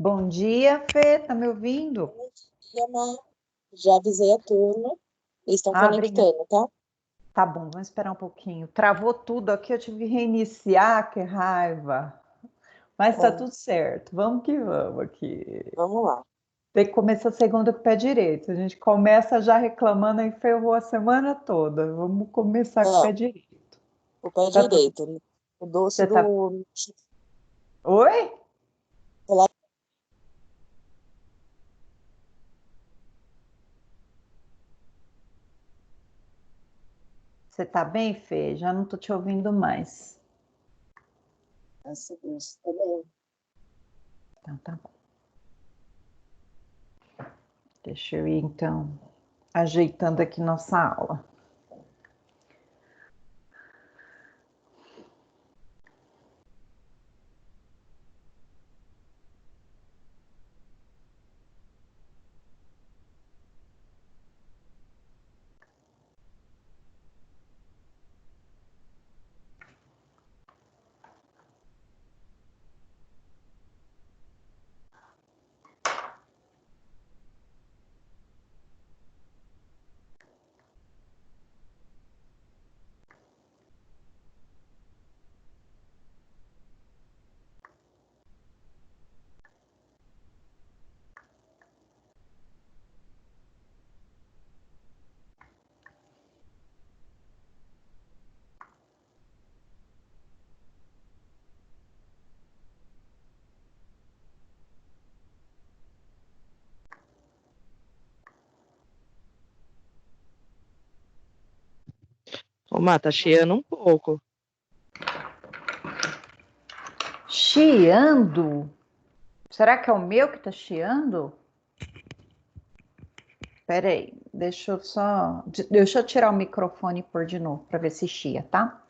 Bom dia, Fê, tá me ouvindo? Bom dia, Mar. Já avisei a turma. Eles estão Obrigada. conectando, tá? Tá bom, vamos esperar um pouquinho. Travou tudo aqui, eu tive que reiniciar, que raiva. Mas tá Bom, tudo certo, vamos que vamos aqui. vamos lá. Tem que começar a segunda com o pé direito. A gente começa já reclamando e ferrou a semana toda. Vamos começar com o pé Não, direito. o pé Tá tudo... direito, né? O doce Você tá... do Oi? chocolate. Você tá bem, Fê? Já não tô te ouvindo mais. Nossa, Deus, tá bem. Então tá bom. Deixa eu ir, então, ajeitando aqui nossa aula. Ô, Má, tá chiando um pouco. Chiando? Será que é o meu que tá chiando? Peraí, deixa eu tirar o microfone e pôr de novo para ver se chia, tá?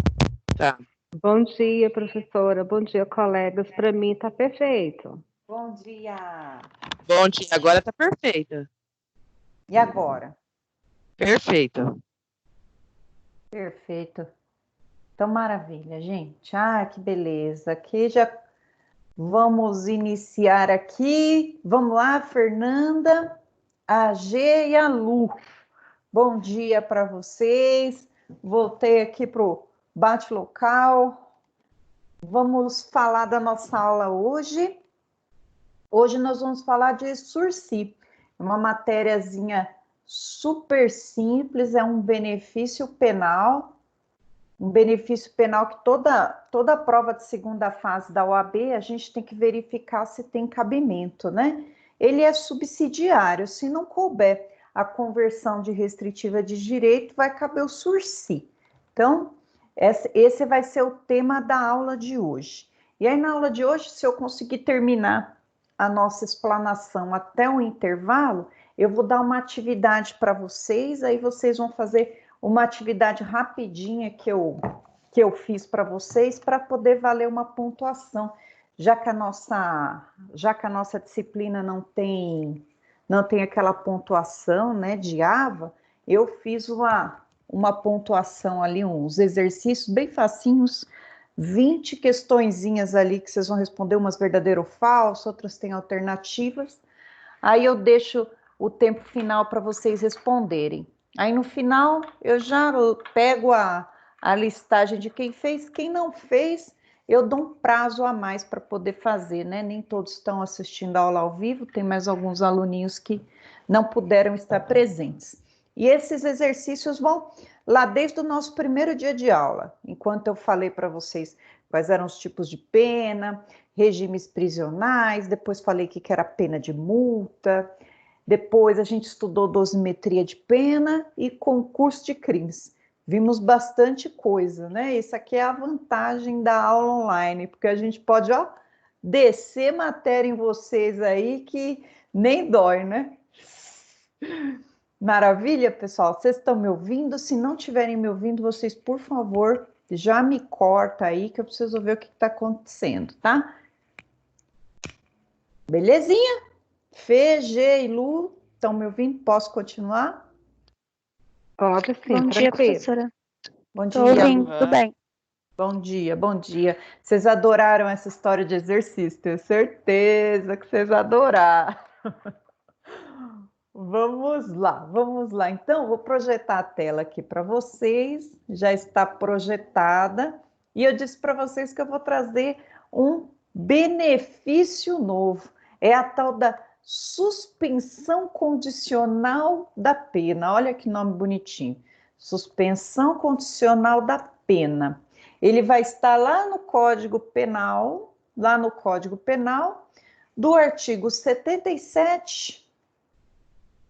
Tá. Bom dia, professora. Bom dia, colegas. Para mim tá perfeito. Bom dia! Bom dia, agora tá perfeita. E agora? Perfeita. Perfeito. Então, maravilha, gente. Ah, que beleza. Aqui já vamos iniciar aqui. Vamos lá, Fernanda, a G e a Lu. Bom dia para vocês. Voltei aqui para o Bate Local. Vamos falar da nossa aula hoje. Hoje nós vamos falar de sursi, uma matériazinha super simples, é um benefício penal que toda prova de segunda fase da OAB a gente tem que verificar se tem cabimento, né? Ele é subsidiário, se não couber a conversão de restritiva de direito, vai caber o sursi. Então, esse vai ser o tema da aula de hoje. E aí, na aula de hoje, se eu conseguir terminar a nossa explanação até o intervalo, eu vou dar uma atividade para vocês, aí vocês vão fazer uma atividade rapidinha que eu fiz para vocês para poder valer uma pontuação, já que a nossa disciplina não tem aquela pontuação, né, de AVA, eu fiz uma pontuação ali, uns exercícios bem facinhos, 20 questõezinhas ali que vocês vão responder, umas verdadeiro ou falso, outras têm alternativas. Aí eu deixo o tempo final para vocês responderem. Aí no final eu já pego a listagem de quem fez, quem não fez, eu dou um prazo a mais para poder fazer, né? Nem todos estão assistindo a aula ao vivo, tem mais alguns aluninhos que não puderam estar presentes. E esses exercícios vão lá desde o nosso primeiro dia de aula, enquanto eu falei para vocês quais eram os tipos de pena, regimes prisionais, depois falei que era pena de multa, depois a gente estudou dosimetria de pena e concurso de crimes. Vimos bastante coisa, né? Isso aqui é a vantagem da aula online, porque a gente pode, ó, descer matéria em vocês aí que nem dói, né? Maravilha, pessoal? Vocês estão me ouvindo? Se não estiverem me ouvindo, vocês, por favor, já me corta aí que eu preciso ver o que está acontecendo, tá? Belezinha? Fê, G e Lu, estão me ouvindo? Posso continuar? Pode sim, Bom dia, tranquilo. professora. Bom Estou dia, ouvindo, Lu. tudo bem. Bom dia, bom dia. Vocês adoraram essa história de exercício, tenho certeza que vocês adoraram. Vamos lá. Então, vou projetar a tela aqui para vocês, já está projetada, e eu disse para vocês que eu vou trazer um benefício novo. É a tal da suspensão condicional da pena. Olha que nome bonitinho. Suspensão condicional da pena. Ele vai estar lá no Código Penal, do artigo 77.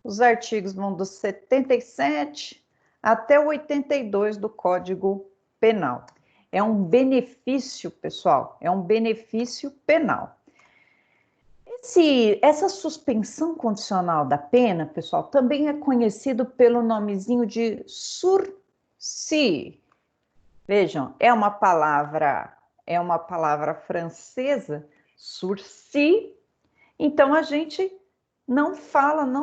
Os artigos vão do 77 até o 82 do Código Penal. É um benefício, pessoal, é um benefício penal. Essa suspensão condicional da pena, pessoal, também é conhecido pelo nomezinho de sursis. Vejam, é uma palavra francesa, sursis. Então a gente não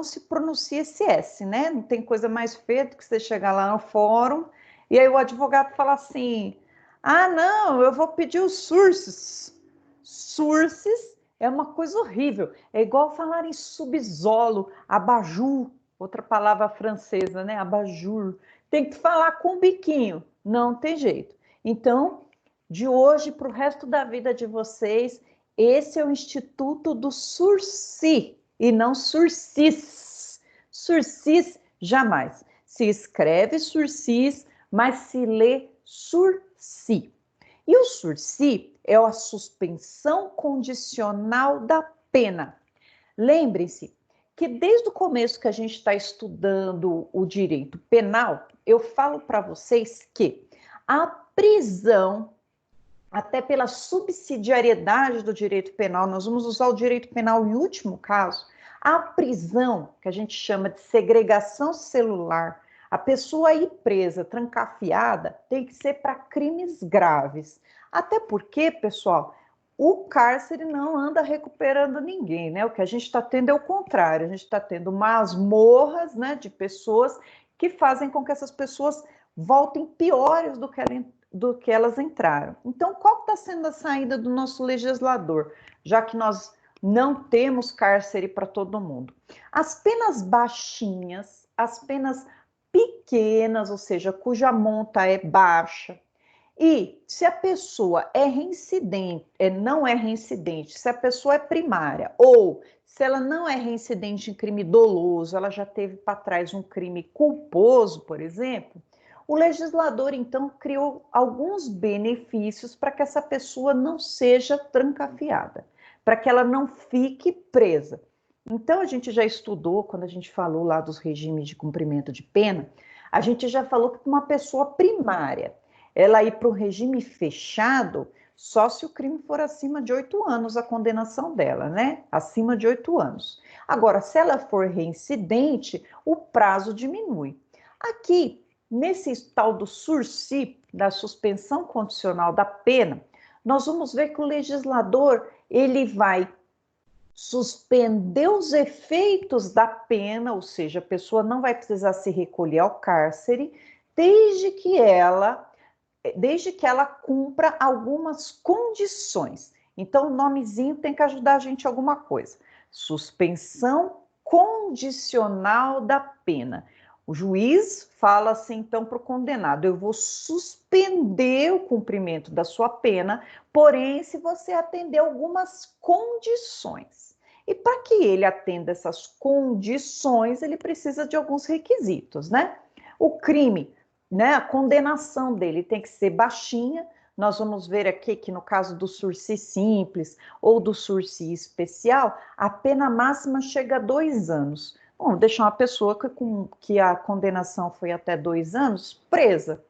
se pronuncia esse S, né? Não tem coisa mais feia do que você chegar lá no fórum e aí o advogado fala assim: ah, não, eu vou pedir o sursis. Sursis é uma coisa horrível. É igual falar em subsolo, abajur, outra palavra francesa, né? Abajur. Tem que falar com o biquinho, não tem jeito. Então, de hoje para o resto da vida de vocês, esse é o Instituto do sursis e não sursis. Sursis jamais. Se escreve sursis, mas se lê sursis. E o sursis é a suspensão condicional da pena. Lembre-se que desde o começo que a gente está estudando o direito penal, eu falo para vocês que a prisão, até pela subsidiariedade do direito penal, nós vamos usar o direito penal em último caso, a prisão, que a gente chama de segregação celular, a pessoa ir presa, trancafiada, tem que ser para crimes graves. Até porque, pessoal, o cárcere não anda recuperando ninguém, né? O que a gente está tendo é o contrário, a gente está tendo masmorras, né, de pessoas que fazem com que essas pessoas voltem piores do que elas entraram. Então, qual está sendo a saída do nosso legislador, já que nós não temos cárcere para todo mundo? As penas baixinhas, as penas pequenas, ou seja, cuja monta é baixa, e se a pessoa é reincidente, não é reincidente, se a pessoa é primária, ou se ela não é reincidente em crime doloso, ela já teve para trás um crime culposo, por exemplo, o legislador, então, criou alguns benefícios para que essa pessoa não seja trancafiada, para que ela não fique presa. Então, a gente já estudou, quando a gente falou lá dos regimes de cumprimento de pena, a gente já falou que uma pessoa primária, ela ir para o regime fechado, só se o crime for acima de 8 anos, a condenação dela, né? Acima de 8 anos. Agora, se ela for reincidente, o prazo diminui. Aqui, nesse tal do sursis, da suspensão condicional da pena, nós vamos ver que o legislador, ele vai suspender os efeitos da pena, ou seja, a pessoa não vai precisar se recolher ao cárcere, desde que ela cumpra algumas condições. Então, o nomezinho tem que ajudar a gente em alguma coisa. Suspensão condicional da pena. O juiz fala assim, então, para o condenado: eu vou suspender o cumprimento da sua pena, porém, se você atender algumas condições. E para que ele atenda essas condições, ele precisa de alguns requisitos, né? O crime, né, a condenação dele tem que ser baixinha. Nós vamos ver aqui que no caso do sursis simples ou do sursis especial, a pena máxima chega a 2 anos. Bom, deixar uma pessoa que a condenação foi até 2 anos presa.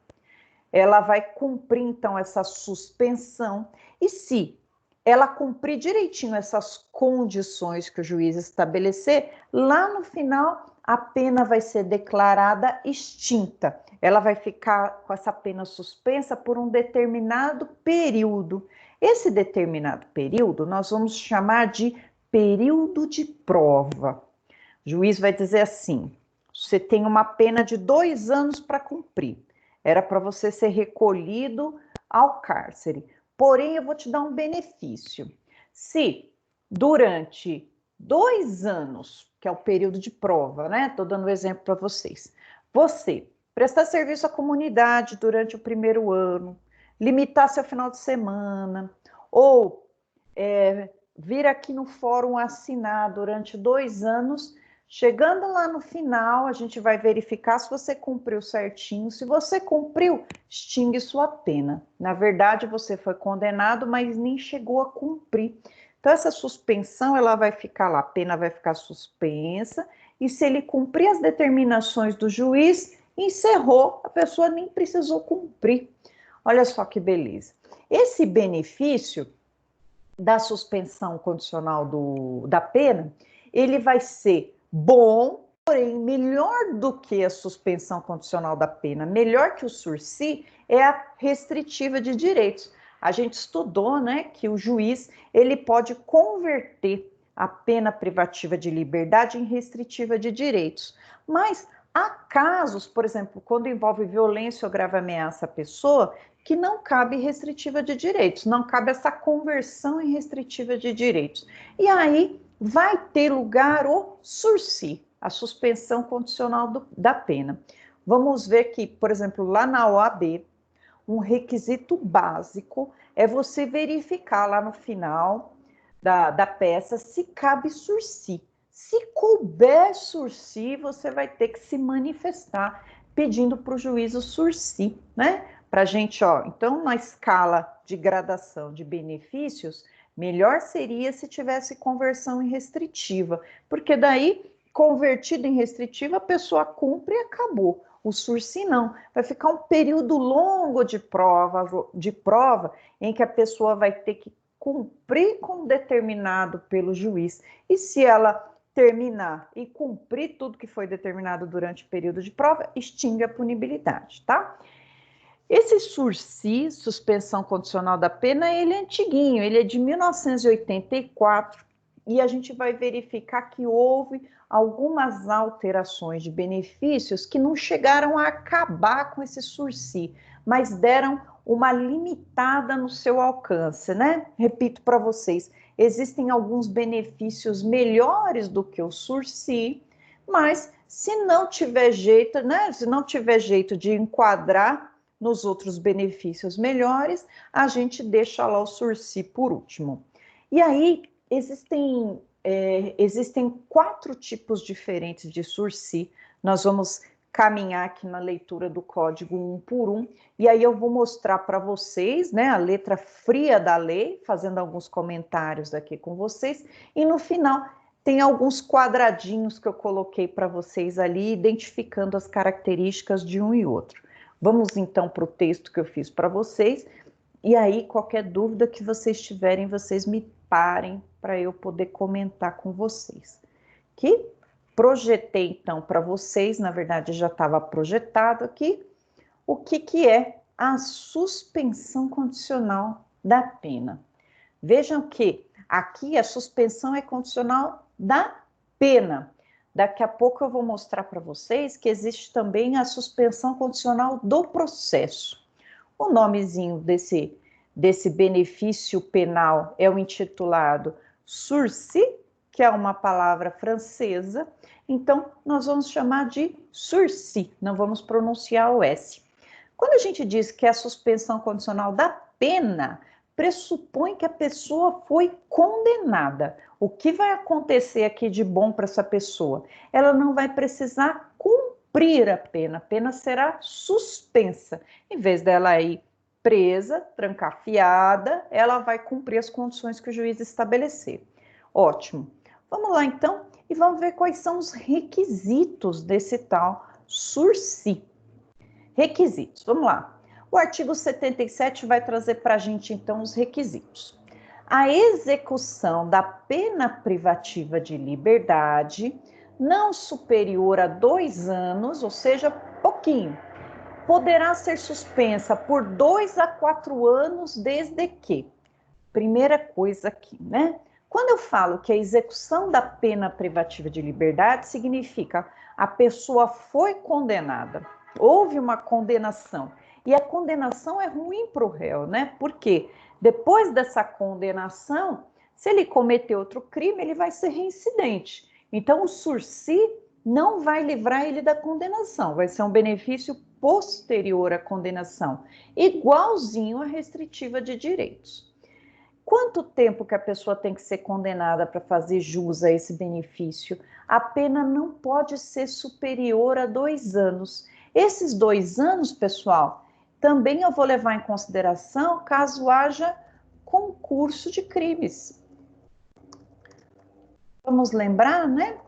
Ela vai cumprir, então, essa suspensão. E se ela cumprir direitinho essas condições que o juiz estabelecer, lá no final, a pena vai ser declarada extinta. Ela vai ficar com essa pena suspensa por um determinado período. Esse determinado período nós vamos chamar de período de prova. O juiz vai dizer assim: você tem uma pena de 2 anos para cumprir. Era para você ser recolhido ao cárcere. Porém, eu vou te dar um benefício. Se durante 2 anos, que é o período de prova, né? Estou dando um exemplo para vocês. Você prestar serviço à comunidade durante o primeiro ano, limitar seu final de semana, ou vir aqui no fórum assinar durante 2 anos, chegando lá no final, a gente vai verificar se você cumpriu certinho. Se você cumpriu, extingue sua pena. Na verdade, você foi condenado, mas nem chegou a cumprir. Então, essa suspensão, ela vai ficar lá, a pena vai ficar suspensa, e se ele cumprir as determinações do juiz, encerrou, a pessoa nem precisou cumprir. Olha só que beleza. Esse benefício da suspensão condicional da pena, ele vai ser bom, porém melhor do que a suspensão condicional da pena, melhor que o sursi, é a restritiva de direitos. A gente estudou, né, que o juiz ele pode converter a pena privativa de liberdade em restritiva de direitos. Mas há casos, por exemplo, quando envolve violência ou grave ameaça à pessoa, que não cabe restritiva de direitos, não cabe essa conversão em restritiva de direitos. E aí vai ter lugar o sursi, a suspensão condicional da pena. Vamos ver que, por exemplo, lá na OAB, um requisito básico é você verificar lá no final da peça se cabe sursi. Se couber sursi, você vai ter que se manifestar pedindo para o juiz o sursi, né? Para a gente, ó, então na escala de gradação de benefícios, melhor seria se tivesse conversão em restritiva, porque daí, convertido em restritiva, a pessoa cumpre e acabou. O sursi não, vai ficar um período longo de prova em que a pessoa vai ter que cumprir com determinado pelo juiz. E se ela terminar e cumprir tudo que foi determinado durante o período de prova, extingue a punibilidade, tá? Esse sursi, suspensão condicional da pena, ele é antiguinho, ele é de 1984 e a gente vai verificar que houve algumas alterações de benefícios que não chegaram a acabar com esse sursi, mas deram uma limitada no seu alcance, né? Repito para vocês, existem alguns benefícios melhores do que o sursi, mas se não tiver jeito, né? Se não tiver jeito de enquadrar nos outros benefícios melhores, a gente deixa lá o sursi por último. E aí, existem 4 tipos diferentes de sursi. Nós vamos caminhar aqui na leitura do código um por um, e aí eu vou mostrar para vocês, né, a letra fria da lei, fazendo alguns comentários aqui com vocês, e no final tem alguns quadradinhos que eu coloquei para vocês ali, identificando as características de um e outro. Vamos então para o texto que eu fiz para vocês, e aí qualquer dúvida que vocês tiverem, vocês me parem para eu poder comentar com vocês. Que projetei então para vocês, na verdade já estava projetado aqui, o que é a suspensão condicional da pena. Vejam que aqui a suspensão é condicional da pena. Daqui a pouco eu vou mostrar para vocês que existe também a suspensão condicional do processo. O nomezinho desse benefício penal é o intitulado sursi, que é uma palavra francesa, então nós vamos chamar de sursi, não vamos pronunciar o S. Quando a gente diz que é a suspensão condicional da pena, pressupõe que a pessoa foi condenada. O que vai acontecer aqui de bom para essa pessoa? Ela não vai precisar cumprir a pena será suspensa. Em vez dela ir presa, trancafiada, ela vai cumprir as condições que o juiz estabelecer. Ótimo. Vamos lá então e vamos ver quais são os requisitos desse tal sursi. Requisitos, vamos lá. O artigo 77 vai trazer para a gente, então, os requisitos. A execução da pena privativa de liberdade não superior a 2 anos, ou seja, pouquinho, poderá ser suspensa por 2 a 4 anos desde que. Primeira coisa aqui, né? Quando eu falo que a execução da pena privativa de liberdade significa a pessoa foi condenada, houve uma condenação, E a condenação é ruim para o réu, né? Porque depois dessa condenação, se ele cometer outro crime, ele vai ser reincidente. Então, o sursi não vai livrar ele da condenação, vai ser um benefício posterior à condenação, igualzinho à restritiva de direitos. Quanto tempo que a pessoa tem que ser condenada para fazer jus a esse benefício? A pena não pode ser superior a 2 anos. Esses 2 anos, pessoal, também eu vou levar em consideração caso haja concurso de crimes. Vamos lembrar, né,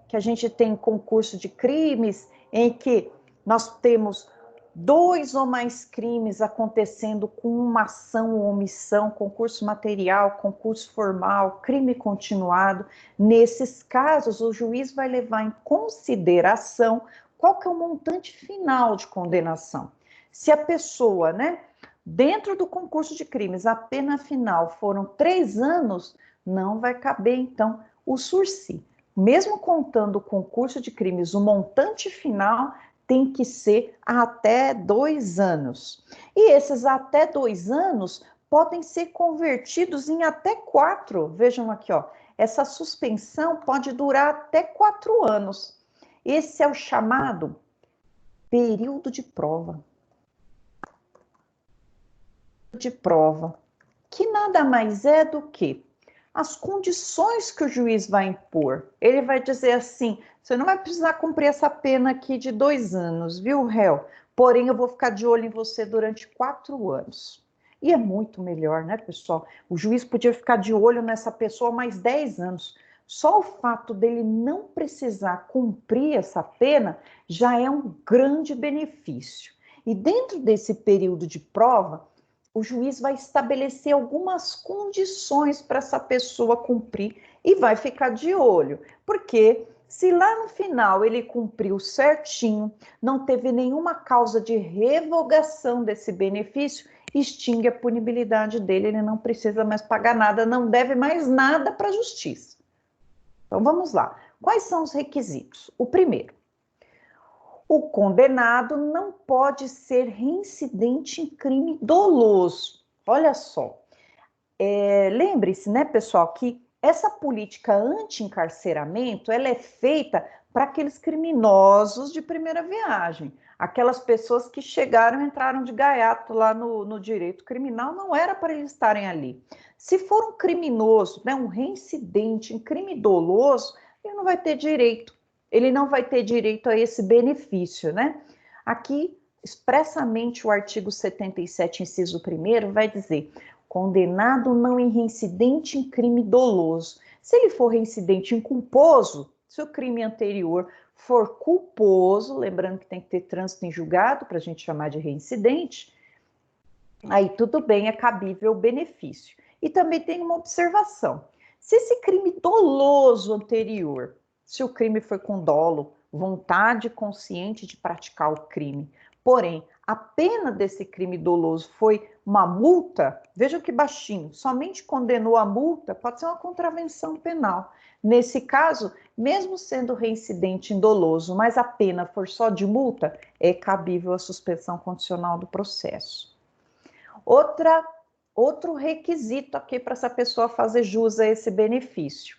que a gente tem concurso de crimes em que nós temos 2 ou mais crimes acontecendo com uma ação ou omissão, concurso material, concurso formal, crime continuado. Nesses casos, o juiz vai levar em consideração qual que é o montante final de condenação. Se a pessoa, né, dentro do concurso de crimes, a pena final foram 3 anos, não vai caber, então, o sursi. Mesmo contando o concurso de crimes, o montante final tem que ser até 2 anos. E esses até 2 anos podem ser convertidos em até 4. Vejam aqui, ó, essa suspensão pode durar até 4 anos. Esse é o chamado período de prova. De prova, que nada mais é do que as condições que o juiz vai impor. Ele vai dizer assim, você não vai precisar cumprir essa pena aqui de 2 anos, viu, réu? Porém, eu vou ficar de olho em você durante 4 anos. E é muito melhor, né, pessoal? O juiz podia ficar de olho nessa pessoa mais 10 anos. Só o fato dele não precisar cumprir essa pena já é um grande benefício. E dentro desse período de prova, o juiz vai estabelecer algumas condições para essa pessoa cumprir e vai ficar de olho, porque se lá no final ele cumpriu certinho, não teve nenhuma causa de revogação desse benefício, extingue a punibilidade dele, ele não precisa mais pagar nada, não deve mais nada para a justiça. Então vamos lá. Quais são os requisitos? O primeiro, o condenado não pode ser reincidente em crime doloso. Olha só, lembre-se, né, pessoal, que essa política anti-encarceramento, ela é feita para aqueles criminosos de primeira viagem. Aquelas pessoas que chegaram, entraram de gaiato lá no direito criminal, não era para eles estarem ali. Se for um criminoso, né, um reincidente em crime doloso, ele não vai ter direito. Ele não vai ter direito a esse benefício, né? Aqui, expressamente, o artigo 77, inciso 1º, vai dizer: condenado não é reincidente em crime doloso. Se ele for reincidente em culposo, se o crime anterior for culposo, lembrando que tem que ter trânsito em julgado para a gente chamar de reincidente, aí tudo bem, é cabível o benefício. E também tem uma observação: se esse crime doloso anterior, se o crime foi com dolo, vontade consciente de praticar o crime, porém, a pena desse crime doloso foi uma multa, vejam que baixinho, somente condenou a multa, pode ser uma contravenção penal. Nesse caso, mesmo sendo reincidente em doloso, mas a pena for só de multa, é cabível a suspensão condicional do processo. Outro requisito aqui para essa pessoa fazer jus a esse benefício: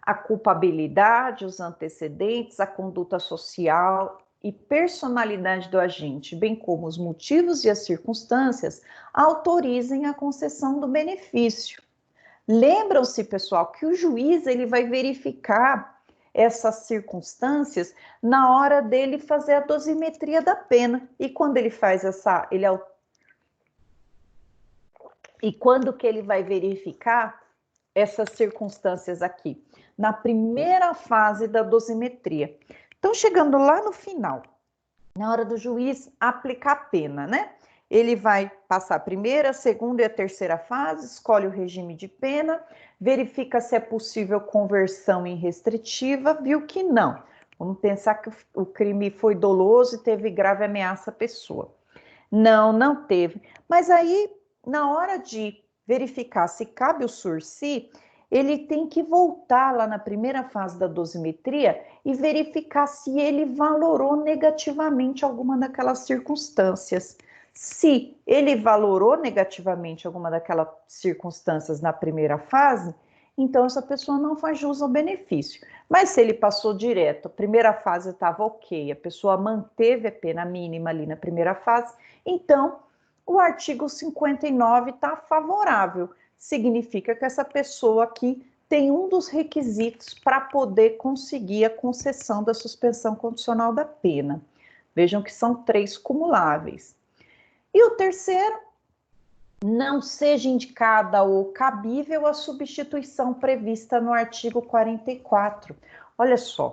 a culpabilidade, os antecedentes, a conduta social e personalidade do agente, bem como os motivos e as circunstâncias, autorizem a concessão do benefício. Lembram-se, pessoal, que o juiz ele vai verificar essas circunstâncias na hora dele fazer a dosimetria da pena. E quando ele faz E quando que ele vai verificar essas circunstâncias aqui? Na primeira fase da dosimetria. Então, chegando lá no final, na hora do juiz aplicar a pena, né? Ele vai passar a primeira, a segunda e a terceira fase, escolhe o regime de pena, verifica se é possível conversão em restritiva, viu que não. Vamos pensar que o crime foi doloso e teve grave ameaça à pessoa. Não teve. Mas aí, na hora de verificar se cabe o sursi, ele tem que voltar lá na primeira fase da dosimetria e verificar se ele valorou negativamente alguma daquelas circunstâncias. Se ele valorou negativamente alguma daquelas circunstâncias na primeira fase, então essa pessoa não faz jus ao benefício. Mas se ele passou direto, a primeira fase estava ok, a pessoa manteve a pena mínima ali na primeira fase, então o artigo 59 está favorável. Significa que essa pessoa aqui tem um dos requisitos para poder conseguir a concessão da suspensão condicional da pena. Vejam que são 3 cumuláveis. E o terceiro, não seja indicada ou cabível a substituição prevista no artigo 44. Olha só,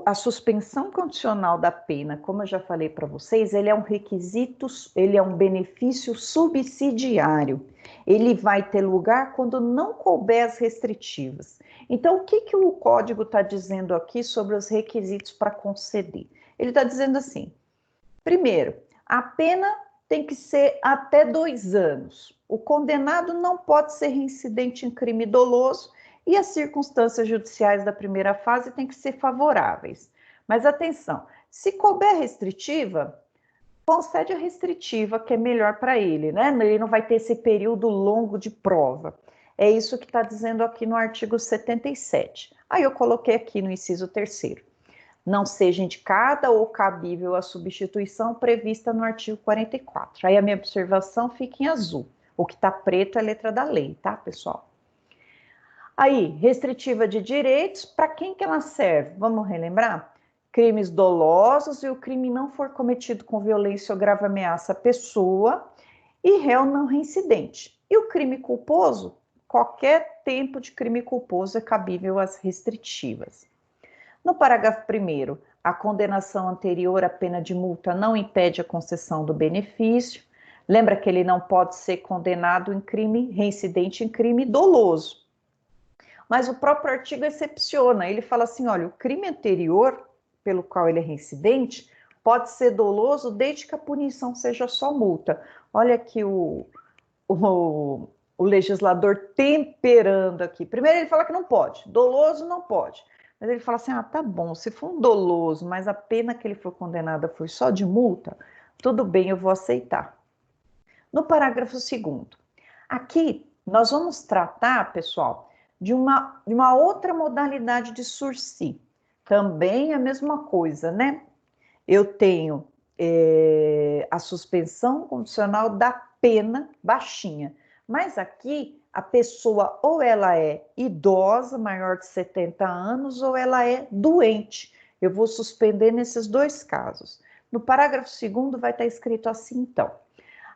a suspensão condicional da pena, como eu já falei para vocês, ele é um requisito, ele é um benefício subsidiário. Ele vai ter lugar quando não couber as restritivas. Então, o que o Código está dizendo aqui sobre os requisitos para conceder? Ele está dizendo assim, primeiro, a pena tem que ser até 2 anos. O condenado não pode ser reincidente em crime doloso e as circunstâncias judiciais da primeira fase têm que ser favoráveis. Mas atenção, se couber restritiva, concede a restritiva, que é melhor para ele, né? Ele não vai ter esse período longo de prova. É isso que está dizendo aqui no artigo 77. Aí eu coloquei aqui no inciso 3º. Não seja indicada ou cabível a substituição prevista no artigo 44. Aí a minha observação fica em azul. O que está preto é a letra da lei, tá, pessoal? Aí, restritiva de direitos, para quem que ela serve? Vamos relembrar? Crimes dolosos e o crime não for cometido com violência ou grave ameaça à pessoa e réu não reincidente. E o crime culposo? Qualquer tempo de crime culposo é cabível às restritivas. No parágrafo 1º, a condenação anterior à pena de multa não impede a concessão do benefício. Lembra que ele não pode ser condenado em crime, reincidente em crime doloso. Mas o próprio artigo excepciona, ele fala assim, olha, o crime anterior, pelo qual ele é reincidente, pode ser doloso desde que a punição seja só multa. Olha aqui o legislador temperando aqui. Primeiro ele fala que não pode, doloso não pode. Mas ele fala assim, tá bom, se for um doloso, mas a pena que ele foi condenado foi só de multa, tudo bem, eu vou aceitar. No parágrafo 2º, aqui nós vamos tratar, pessoal, de uma outra modalidade de sursi. Também a mesma coisa, né? Eu tenho a suspensão condicional da pena baixinha, mas aqui a pessoa ou ela é idosa, maior de 70 anos, ou ela é doente. Eu vou suspender nesses 2 casos. No parágrafo 2º vai estar escrito assim, então.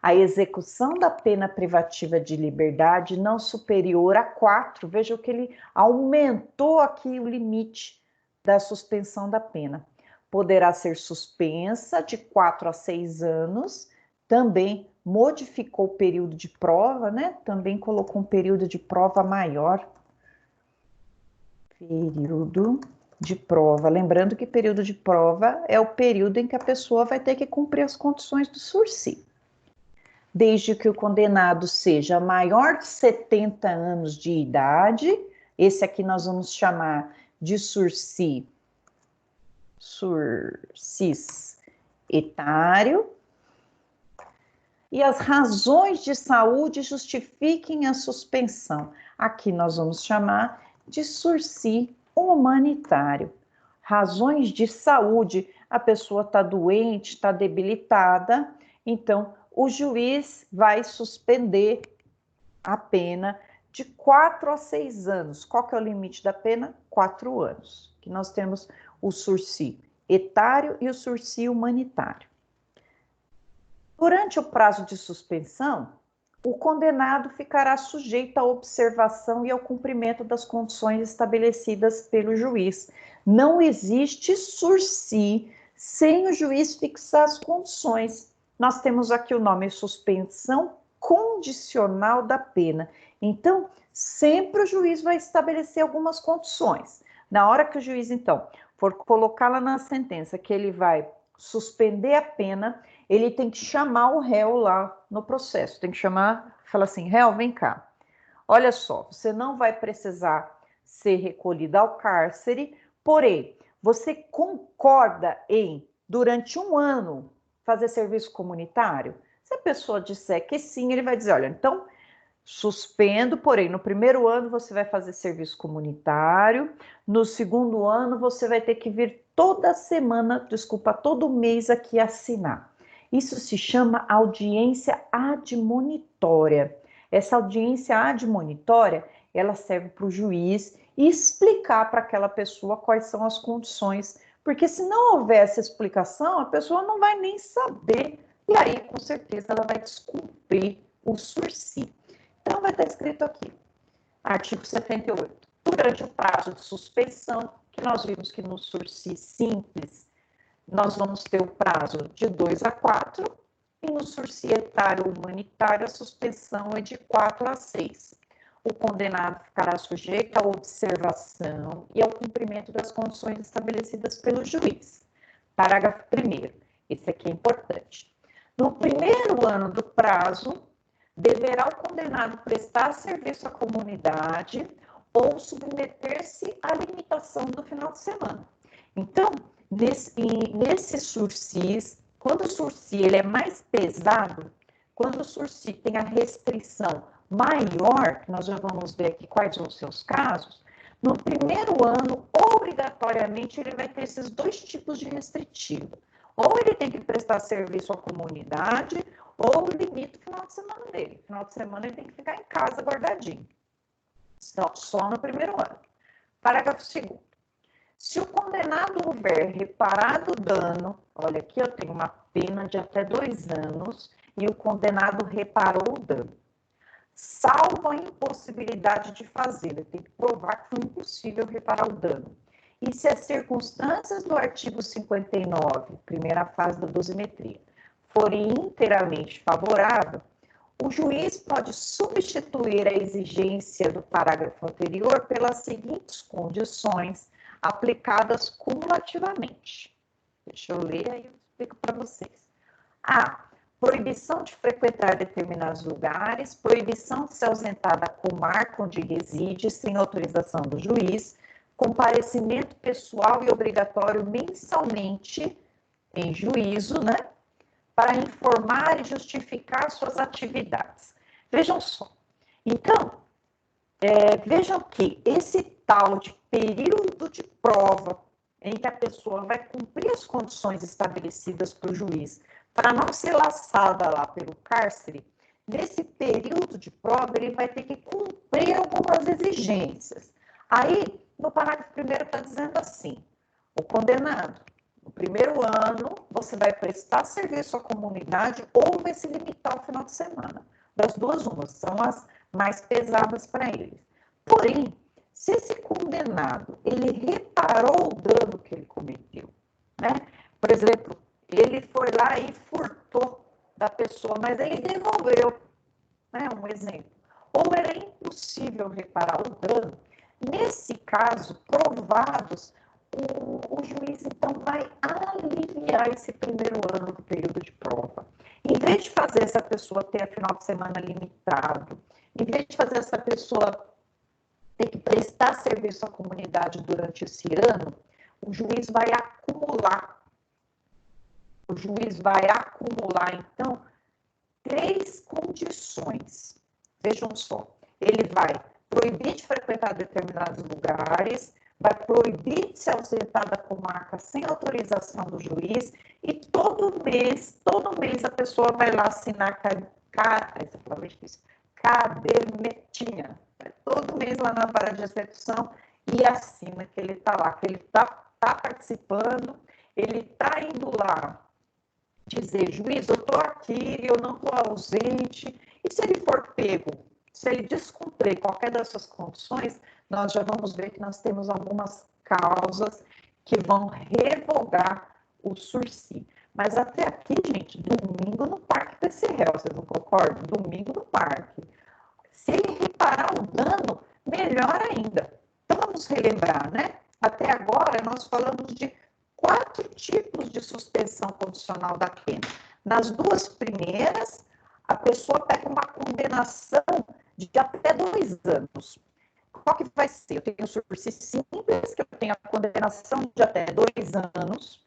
A execução da pena privativa de liberdade não superior a 4, veja que ele aumentou aqui o limite da suspensão da pena. Poderá ser suspensa de 4 a 6 anos, também modificou o período de prova, né? Também colocou um período de prova maior. Período de prova. Lembrando que período de prova é o período em que a pessoa vai ter que cumprir as condições do sursi. Desde que o condenado seja maior de 70 anos de idade, esse aqui nós vamos chamar de sursis etário, e as razões de saúde justifiquem a suspensão. Aqui nós vamos chamar de sursi humanitário. Razões de saúde, a pessoa está doente, está debilitada, então o juiz vai suspender a pena de 4 a 6 anos. Qual que é o limite da pena? 4 anos. Que nós temos o sursi etário e o sursi humanitário. Durante o prazo de suspensão, o condenado ficará sujeito à observação e ao cumprimento das condições estabelecidas pelo juiz. Não existe sursi sem o juiz fixar as condições. Nós temos aqui o nome suspensão condicional da pena. Então, sempre o juiz vai estabelecer algumas condições. Na hora que o juiz, então, for colocá-la na sentença que ele vai suspender a pena, ele tem que chamar o réu lá no processo, tem que chamar, fala assim, réu, vem cá, olha só, você não vai precisar ser recolhido ao cárcere, porém, você concorda em, durante 1 ano, fazer serviço comunitário? Se a pessoa disser que sim, ele vai dizer, olha, então suspendo, porém, no primeiro ano você vai fazer serviço comunitário, no segundo ano você vai ter que vir toda semana, desculpa, todo mês aqui assinar. Isso se chama audiência admonitória. Essa audiência admonitória, ela serve para o juiz explicar para aquela pessoa quais são as condições, porque se não houver essa explicação, a pessoa não vai nem saber, e aí com certeza ela vai descumprir o sursi. Então, vai estar escrito aqui, artigo 78. Durante o prazo de suspeição, que nós vimos que no sursi simples, nós vamos ter o prazo de 2 a 4, e no sursi etário humanitário, a suspensão é de 4 a 6. O condenado ficará sujeito à observação e ao cumprimento das condições estabelecidas pelo juiz. Parágrafo 1º. Esse aqui é importante. No primeiro ano do prazo, deverá o condenado prestar serviço à comunidade ou submeter-se à limitação do final de semana. Então, nesse sursis, quando o sursi ele é mais pesado, quando o sursi tem a restrição maior, que nós já vamos ver aqui quais são os seus casos, no primeiro ano, obrigatoriamente, ele vai ter esses dois tipos de restritivo. Ou ele tem que prestar serviço à comunidade, ou limita o final de semana dele. Final de semana ele tem que ficar em casa guardadinho. Só no primeiro ano. Parágrafo 2º. Se o condenado houver reparado o dano, olha aqui eu tenho uma pena de até 2 anos, e o condenado reparou o dano, salvo a impossibilidade de fazê-lo, ele tem que provar que foi impossível reparar o dano. E se as circunstâncias do artigo 59, primeira fase da dosimetria, forem inteiramente favorável, o juiz pode substituir a exigência do parágrafo anterior pelas seguintes condições aplicadas cumulativamente. Deixa eu ler, aí eu explico para vocês. A. Proibição de frequentar determinados lugares, proibição de se ausentar da comarca onde reside sem autorização do juiz, comparecimento pessoal e obrigatório mensalmente em juízo, né? Para informar e justificar suas atividades. Vejam só. Então, vejam que esse tal de período de prova em que a pessoa vai cumprir as condições estabelecidas pelo juiz para não ser laçada lá pelo cárcere, nesse período de prova ele vai ter que cumprir algumas exigências. Aí, no parágrafo 1º está dizendo assim, o condenado, no primeiro ano, você vai prestar serviço à comunidade ou vai se limitar ao final de semana. Das duas, umas são as mais pesadas para eles. Porém, se esse condenado, ele reparou o dano que ele cometeu, né? Por exemplo, ele foi lá e furtou da pessoa, mas ele devolveu, né? Um exemplo. Ou era impossível reparar o dano. Nesse caso, provados, o juiz, então, vai aliviar esse primeiro ano do período de prova. Em vez de fazer essa pessoa ter a final de semana limitado, em vez de fazer essa pessoa ter que prestar serviço à comunidade durante esse ano, o juiz vai acumular. O juiz vai acumular, então, 3 condições. Vejam só, ele vai proibir de frequentar determinados lugares, vai proibir de se ausentar da comarca sem autorização do juiz, e todo mês a pessoa vai lá assinar cadernetinha. Todo mês lá na vara de execução e assina que ele está lá, que ele está participando, ele está indo lá dizer, juiz, eu estou aqui, eu não estou ausente, e se ele for pego, se ele descumprir qualquer dessas condições, nós já vamos ver que nós temos algumas causas que vão revogar o sursi. Mas até aqui, gente, domingo no parque desse réu, vocês não concordam? Domingo no parque. Se ele reparar o dano, melhor ainda. Então, vamos relembrar, né? Até agora, nós falamos de 4 tipos de suspensão condicional da pena. Nas 2 primeiras, a pessoa pega uma condenação de até 2 anos. Qual que vai ser? Eu tenho o sursi simples, que eu tenho a condenação de até 2 anos,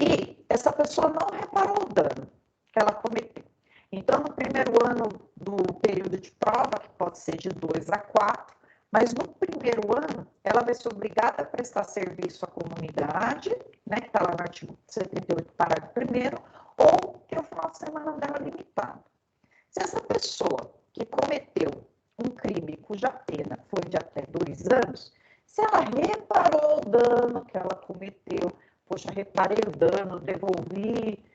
e essa pessoa não reparou o dano que ela cometeu. Então, no primeiro ano do período de prova, que pode ser de 2 a 4, mas no primeiro ano, ela vai ser obrigada a prestar serviço à comunidade, né, que está lá no artigo 78, parágrafo 1º, ou ter o final de semana dela limitado. Se essa pessoa que cometeu um crime cuja pena foi de até 2 anos, se ela reparou o dano que ela cometeu, poxa, reparei o dano, devolvi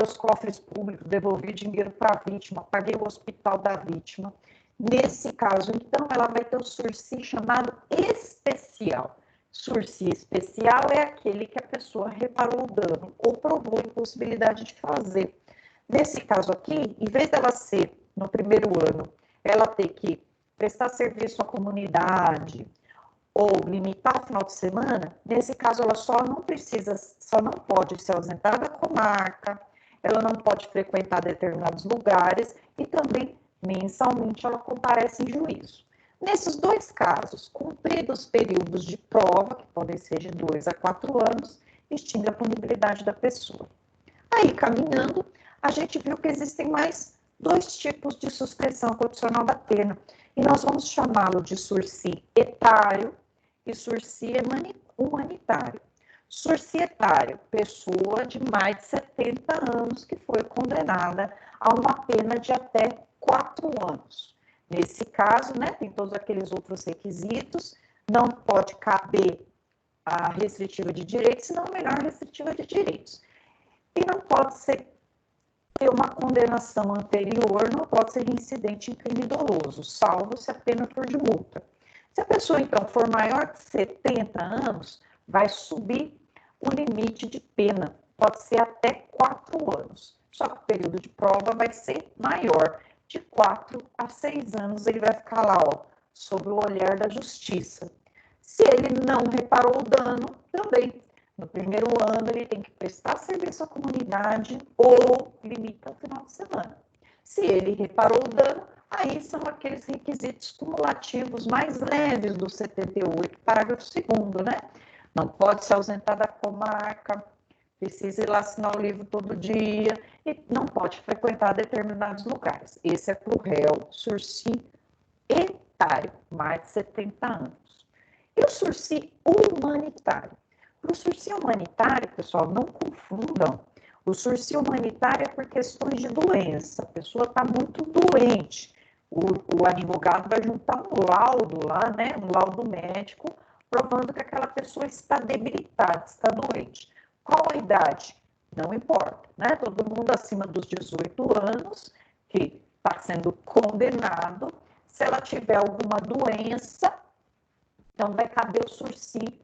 aos cofres públicos, devolvi dinheiro para a vítima, paguei o hospital da vítima. Nesse caso, então, ela vai ter o sursi chamado especial. Sursi especial é aquele que a pessoa reparou o dano ou provou a impossibilidade de fazer. Nesse caso aqui, em vez dela ser, no primeiro ano, ela ter que prestar serviço à comunidade ou limitar o final de semana, nesse caso ela só não pode se ausentar da comarca, ela não pode frequentar determinados lugares e também mensalmente ela comparece em juízo. Nesses 2 casos, cumpridos os períodos de prova, que podem ser de 2 a 4 anos, extingue a punibilidade da pessoa. Aí, caminhando, a gente viu que existem mais 2 tipos de suspensão condicional da pena, e nós vamos chamá-lo de sursi etário e sursi humanitário. Sursi etário, pessoa de mais de 70 anos que foi condenada a uma pena de até 4 anos. Nesse caso, né, tem todos aqueles outros requisitos, não pode caber a restritiva de direitos, senão a menor restritiva de direitos. E não pode ter uma condenação anterior, não pode ser reincidente em crime doloso, salvo se a pena for de multa. Se a pessoa, então, for maior de 70 anos, vai subir o limite de pena, pode ser até 4 anos. Só que o período de prova vai ser maior, de 4 a 6 anos ele vai ficar lá, ó, sob o olhar da justiça. Se ele não reparou o dano, também, no primeiro ano ele tem que prestar serviço à comunidade ou limita o final de semana. Se ele reparou o dano, aí são aqueles requisitos cumulativos mais leves do 78, parágrafo 2º, né? Não pode se ausentar da comarca, precisa ir lá assinar o livro todo dia e não pode frequentar determinados lugares. Esse é para o réu sursi etário, mais de 70 anos. E o sursi humanitário? Para o sursi humanitário, pessoal, não confundam. O sursi humanitário é por questões de doença. A pessoa está muito doente. O advogado vai juntar um laudo lá, né? Um laudo médico, provando que aquela pessoa está debilitada, está doente. Qual a idade? Não importa, né? Todo mundo acima dos 18 anos que está sendo condenado, se ela tiver alguma doença, então vai caber o sursi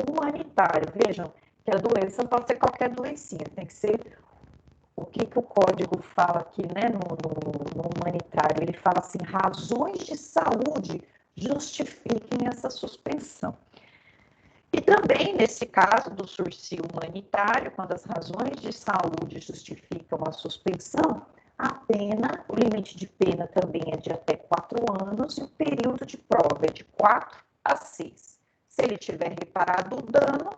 humanitário. Vejam que a doença não pode ser qualquer doencinha, tem que ser o que o código fala aqui, né, no humanitário. Ele fala assim, razões de saúde justifiquem essa suspensão. E também, nesse caso do sursi humanitário, quando as razões de saúde justificam a suspensão, a pena, o limite de pena também é de até 4 anos e o período de prova é de 4 a 6. Se ele tiver reparado o dano,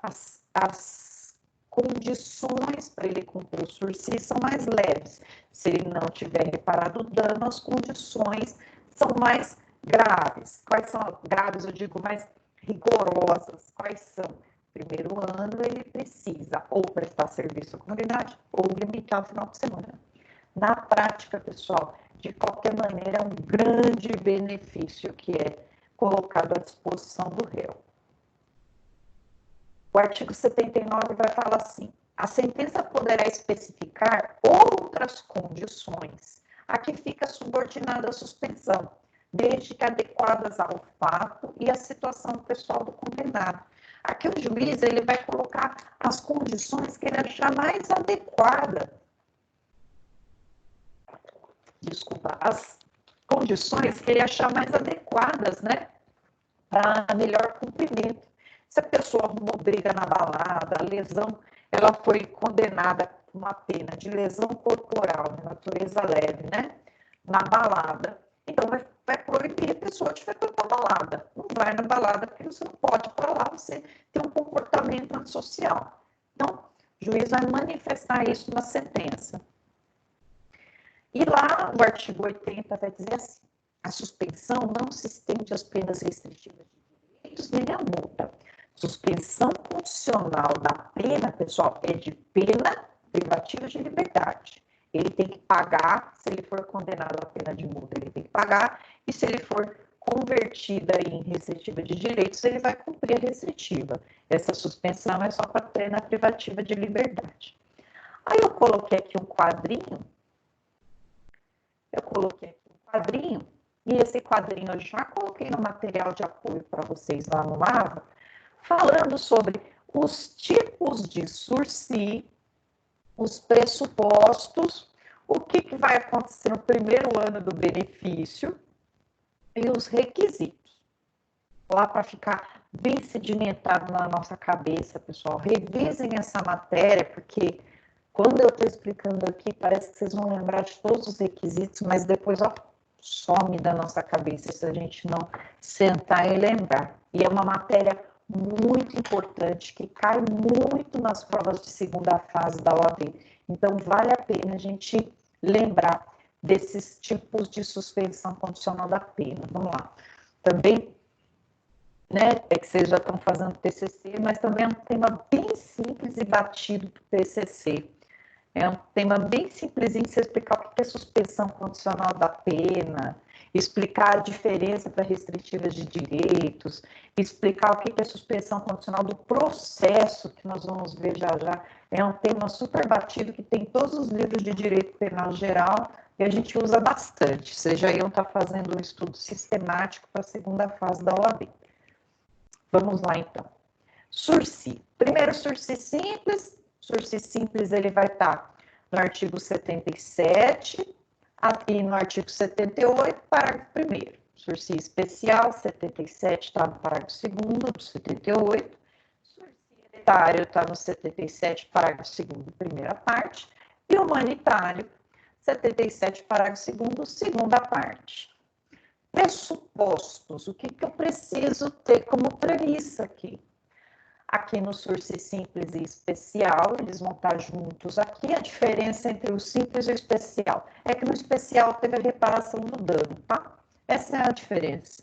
as condições para ele cumprir o sursi são mais leves. Se ele não tiver reparado o dano, as condições são mais graves. Quais são graves? Eu digo mais rigorosas. Quais são? Primeiro ano, ele precisa ou prestar serviço à comunidade ou limitar o final de semana. Na prática, pessoal, de qualquer maneira, é um grande benefício que é colocado à disposição do réu. O artigo 79 vai falar assim, a sentença poderá especificar outras condições a que fica subordinada a suspensão, desde que adequadas ao fato e à situação pessoal do condenado. Aqui o juiz ele vai colocar as condições que ele achar mais adequada. As condições que ele achar mais adequadas, né, para melhor cumprimento. Se a pessoa arrumou briga na balada, a lesão, ela foi condenada com uma pena de lesão corporal, de natureza leve, né, na balada, então vai proibir a pessoa de frequentar a balada. Não vai na balada porque você não pode ir para lá, você tem um comportamento antissocial. Então, juiz vai manifestar isso na sentença. E lá, o artigo 80 vai dizer assim: a suspensão não se estende às penas restritivas de direitos nem à multa. Suspensão condicional da pena, pessoal, é de pena privativa de liberdade. Ele tem que pagar, se ele for condenado à pena de multa, ele tem que pagar, e se ele for convertida em restritiva de direitos, ele vai cumprir a restritiva. Essa suspensão é só para pena privativa de liberdade. Aí eu coloquei aqui um quadrinho, e esse quadrinho eu já coloquei no material de apoio para vocês lá no Lava, falando sobre os tipos de sursi, os pressupostos, o que vai acontecer no primeiro ano do benefício e os requisitos. Lá para ficar bem sedimentado na nossa cabeça, pessoal. Revisem essa matéria, porque quando eu estou explicando aqui, parece que vocês vão lembrar de todos os requisitos, mas depois some da nossa cabeça se a gente não sentar e lembrar. E é uma matéria muito importante, que cai muito nas provas de segunda fase da OAB. Então, vale a pena a gente lembrar desses tipos de suspensão condicional da pena. Vamos lá. Também, né, é que vocês já estão fazendo TCC, mas também é um tema bem simples e batido para o TCC. É um tema bem simplesinho, você explicar o que é suspensão condicional da pena, explicar a diferença para restritivas de direitos, explicar o que é suspensão condicional do processo, que nós vamos ver já já. É um tema super batido que tem todos os livros de direito penal geral e a gente usa bastante. Vocês já iam estar fazendo um estudo sistemático para a segunda fase da OAB. Vamos lá, então. Sursi. Primeiro, sursi simples. Sursi simples, ele vai estar no artigo 77 e no artigo 78, parágrafo 1º. Sursi especial, 77 está no parágrafo 2º do 78. Sursi hereditário está no 77, parágrafo 2º, primeira parte. E humanitário, 77, parágrafo 2º, segunda parte. Pressupostos, o que eu preciso ter como premissa aqui? Aqui no sursi simples e especial, eles vão estar juntos aqui. A diferença entre o simples e o especial é que no especial teve a reparação do dano, tá? Essa é a diferença.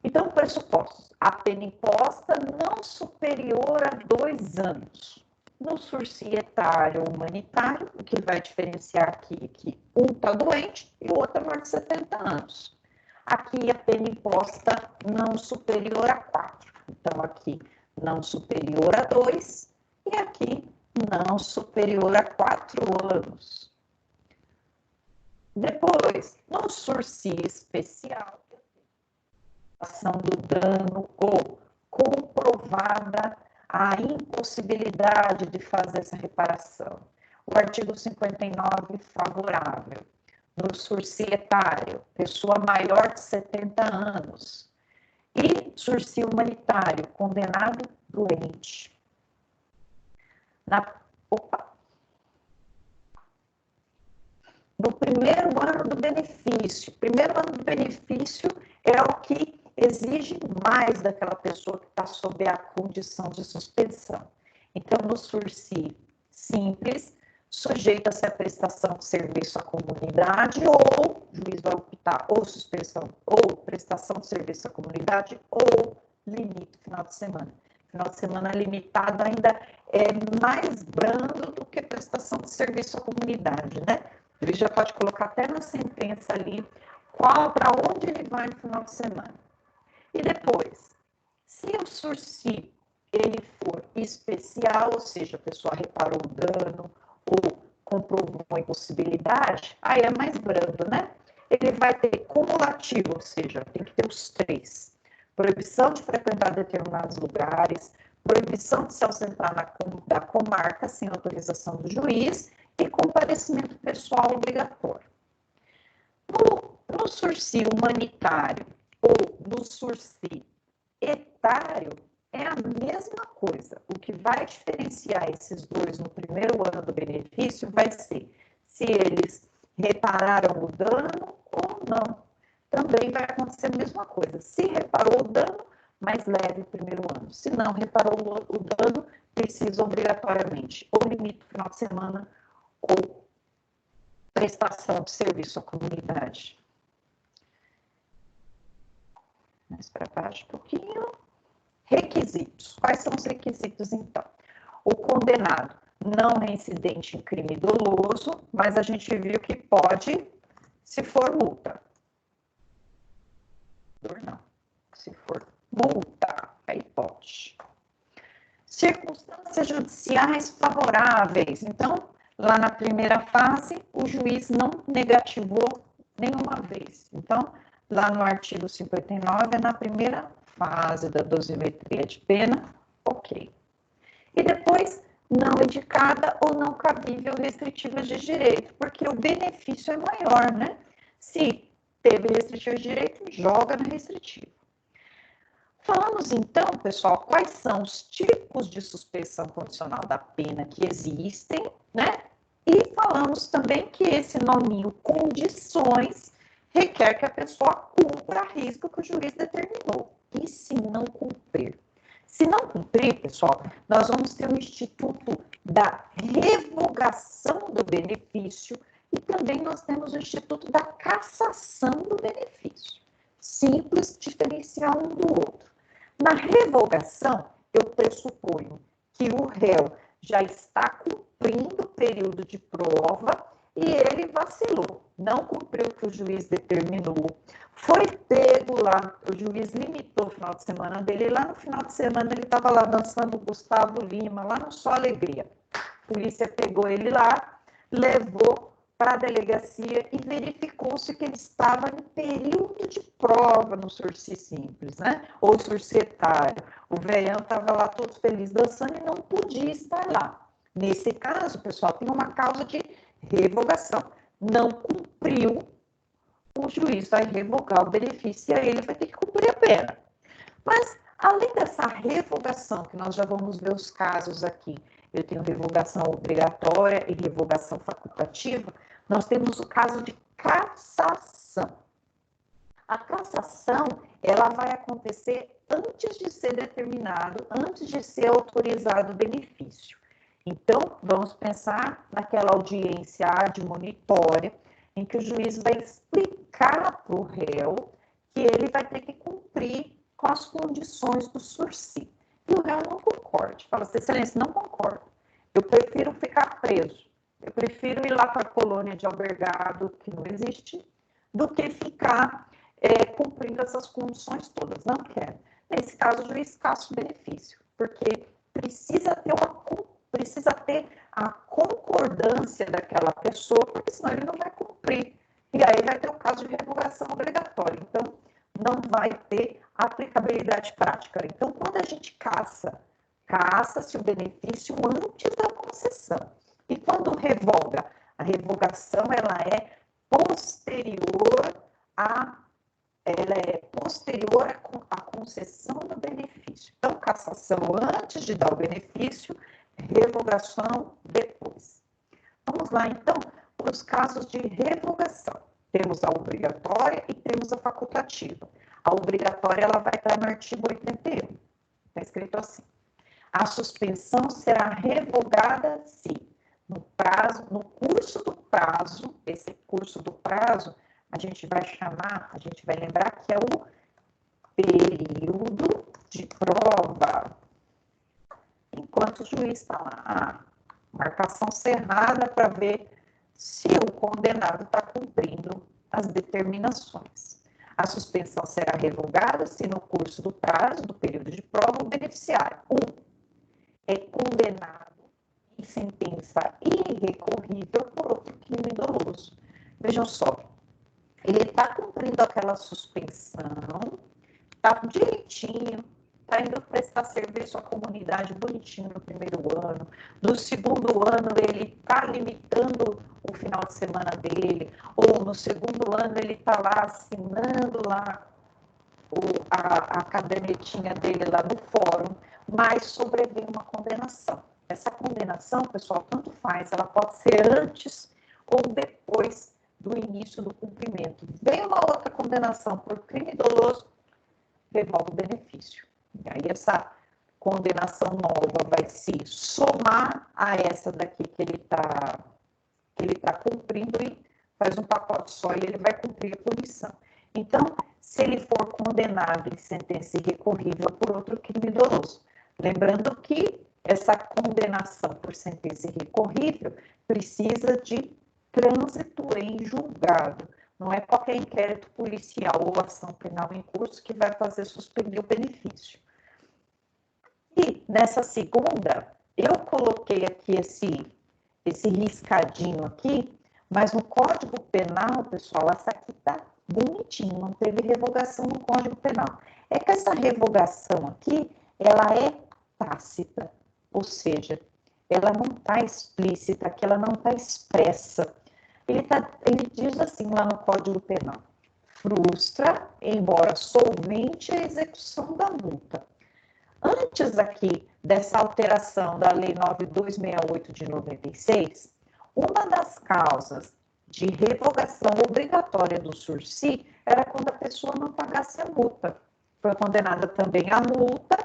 Então, pressupostos. A pena imposta não superior a 2 anos. No sursi etário ou humanitário, o que vai diferenciar aqui é que um está doente e o outro é maior de 70 anos. Aqui a pena imposta não superior a 4. Então, aqui não superior a 2 e aqui não superior a 4 anos. Depois, no sursi especial, ação do dano ou comprovada a impossibilidade de fazer essa reparação. O artigo 59, favorável. No sursi etário, pessoa maior de 70 anos. E sursi humanitário, condenado doente. No primeiro ano do benefício. Primeiro ano do benefício é o que exige mais daquela pessoa que está sob a condição de suspensão. Então, no sursi simples, sujeita-se à prestação de serviço à comunidade ou o juiz vai optar ou suspensão ou prestação de serviço à comunidade ou limite final de semana. Final de semana limitado ainda é mais brando do que prestação de serviço à comunidade, né? Ele já pode colocar até na sentença ali para onde ele vai no final de semana. E depois, se o sursi ele for especial, ou seja, a pessoa reparou o dano ou comprovou a impossibilidade, aí é mais brando, né? Ele vai ter cumulativo, ou seja, tem que ter os 3. Proibição de frequentar determinados lugares, proibição de se ausentar da comarca sem autorização do juiz e comparecimento pessoal obrigatório. No sursi humanitário ou no sursi etário, é a mesma coisa. O que vai diferenciar esses dois no primeiro ano do benefício vai ser se eles repararam o dano ou não. Também vai acontecer a mesma coisa. Se reparou o dano, mais leve o primeiro ano. Se não reparou o dano, precisa obrigatoriamente ou limite o final de semana ou prestação de serviço à comunidade. Mais para baixo um pouquinho. Requisitos. Quais são os requisitos, então? O condenado não reincidente em crime doloso, mas a gente viu que pode, se for multa. Não. Se for multa, aí pode. Circunstâncias judiciais favoráveis. Então, lá na primeira fase, o juiz não negativou nenhuma vez. Então, lá no artigo 59, é na primeira fase da dosimetria de pena, ok. E depois, não indicada ou não cabível restritiva de direito, porque o benefício é maior, né? Se teve restritiva de direito, joga no restritivo. Falamos então, pessoal, quais são os tipos de suspensão condicional da pena que existem, né? E falamos também que esse nominho condições requer que a pessoa cumpra a risco que o juiz determinou. E se não cumprir? Se não cumprir, pessoal, nós vamos ter o instituto da revogação do benefício e também nós temos o instituto da cassação do benefício. Simples diferenciar um do outro. Na revogação, eu pressuponho que o réu já está cumprindo o período de prova e ele vacilou, não cumpriu o que o juiz determinou, foi pego lá, o juiz limitou o final de semana dele, e lá no final de semana ele estava lá dançando Gustavo Lima, lá no Só Alegria. A polícia pegou ele lá, levou para a delegacia e verificou-se que ele estava em período de prova no sursi simples, né? Ou sursetário. O velhão estava lá todo feliz dançando e não podia estar lá. Nesse caso, pessoal, tem uma causa de revogação. Não cumpriu, o juiz vai revogar o benefício e aí ele vai ter que cumprir a pena. Mas, além dessa revogação, que nós já vamos ver os casos aqui, eu tenho revogação obrigatória e revogação facultativa, nós temos o caso de cassação. A cassação, ela vai acontecer antes de ser determinado, antes de ser autorizado o benefício. Então, vamos pensar naquela audiência admonitória, em que o juiz vai explicar para o réu que ele vai ter que cumprir com as condições do sursi. E o réu não concorda. Fala, excelência, não concordo. Eu prefiro ficar preso. Eu prefiro ir lá para a colônia de albergado, que não existe, do que ficar cumprindo essas condições todas. Não quero. Nesse caso, o juiz cassa o benefício, porque precisa ter a concordância daquela pessoa, porque senão ele não vai cumprir. E aí vai ter o caso de revogação obrigatória. Então, não vai ter aplicabilidade prática. Então, quando a gente caça-se o benefício antes da concessão. E quando revoga, a revogação ela é posterior à concessão do benefício. Então, cassação antes de dar o benefício, revogação depois. Vamos lá, então, para os casos de revogação. Temos a obrigatória e temos a facultativa. A obrigatória ela vai estar no artigo 81. Está escrito assim. A suspensão será revogada se, no curso do prazo, esse curso do prazo, a gente vai lembrar que é o período de prova. Enquanto o juiz está lá, marcação cerrada para ver se o condenado está cumprindo as determinações. A suspensão será revogada se no curso do prazo, do período de prova, o beneficiário, é condenado em sentença irrecorrível por outro crime doloso. Vejam só, ele está cumprindo aquela suspensão, está direitinho, está indo prestar serviço à comunidade bonitinho no primeiro ano. No segundo ano, ele está limitando o final de semana dele, ou no segundo ano ele está lá assinando lá a cadernetinha dele lá no fórum, mas sobreveio uma condenação. Essa condenação, pessoal, tanto faz, ela pode ser antes ou depois do início do cumprimento. Vem uma outra condenação por crime doloso, revoga o benefício. E aí essa condenação nova vai se somar a essa daqui que ele tá cumprindo e faz um pacote só e ele vai cumprir a punição. Então, se ele for condenado em sentença irrecorrível por outro crime doloso, lembrando que essa condenação por sentença irrecorrível precisa de trânsito em julgado. Não é qualquer inquérito policial ou ação penal em curso que vai fazer suspender o benefício. E nessa segunda, eu coloquei aqui esse riscadinho aqui, mas no Código Penal, pessoal, essa aqui tá bonitinho, não teve revogação no Código Penal. É que essa revogação aqui, ela é tácita, ou seja, ela não está explícita, que ela não está expressa. Ele diz assim lá no Código Penal: frustra, embora solvente, a execução da multa. Antes aqui dessa alteração da Lei 9268 de 96, uma das causas de revogação obrigatória do sursi era quando a pessoa não pagasse a multa. Foi condenada também a multa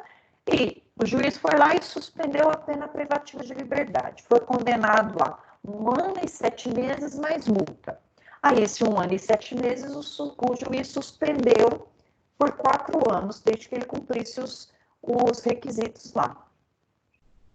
e o juiz foi lá e suspendeu a pena privativa de liberdade. Foi condenado a 1 ano e 7 meses mais multa. Aí, esse 1 ano e 7 meses, o juiz suspendeu por 4 anos, desde que ele cumprisse os requisitos lá.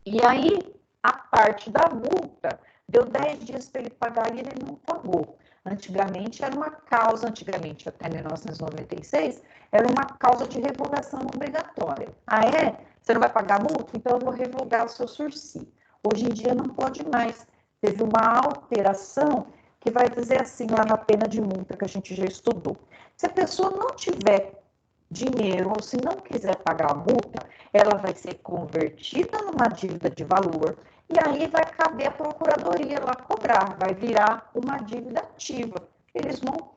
E aí, a parte da multa, deu 10 dias para ele pagar e ele não pagou. Antigamente, era uma causa, até 1996, era uma causa de revogação obrigatória. Ah, é? Você não vai pagar a multa? Então, eu vou revogar o seu sursi. Hoje em dia, não pode mais. Teve uma alteração que vai dizer assim, lá na pena de multa que a gente já estudou. Se a pessoa não tiver dinheiro ou se não quiser pagar a multa, ela vai ser convertida numa dívida de valor e aí vai caber a procuradoria lá cobrar, vai virar uma dívida ativa. Eles vão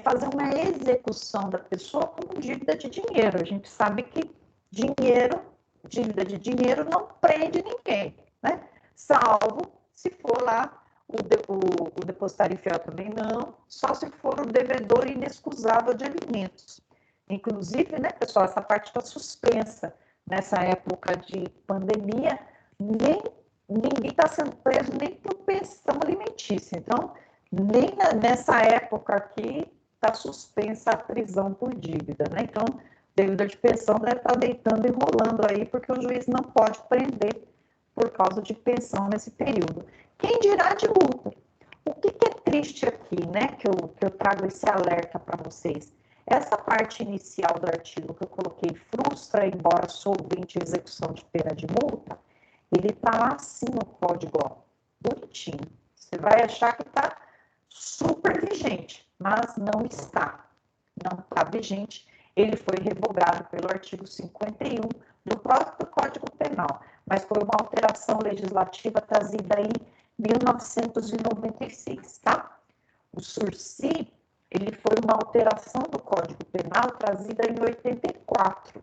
fazer uma execução da pessoa como dívida de dinheiro. A gente sabe que dívida de dinheiro não prende ninguém, né? Salvo se for lá o depositário infiel também não, só se for o devedor inexcusável de alimentos. Inclusive, né, pessoal, essa parte está suspensa. Nessa época de pandemia, ninguém está sendo preso nem por pensão alimentícia. Então, nem nessa época aqui está suspensa a prisão por dívida, né? Então, devedor de pensão deve estar deitando e rolando aí, porque o juiz não pode prender por causa de pensão nesse período. Quem dirá de multa? O que é triste aqui, né, que eu trago esse alerta para vocês? Essa parte inicial do artigo que eu coloquei, frustra, embora solvente a execução de pena de multa, ele está lá assim no código, ó, bonitinho. Você vai achar que está super vigente, mas não está. Não está vigente. Ele foi revogado pelo artigo 51 do próprio Código Penal, mas foi uma alteração legislativa trazida aí em 1996, tá? O sursi, ele foi uma alteração do Código Penal trazida em 84.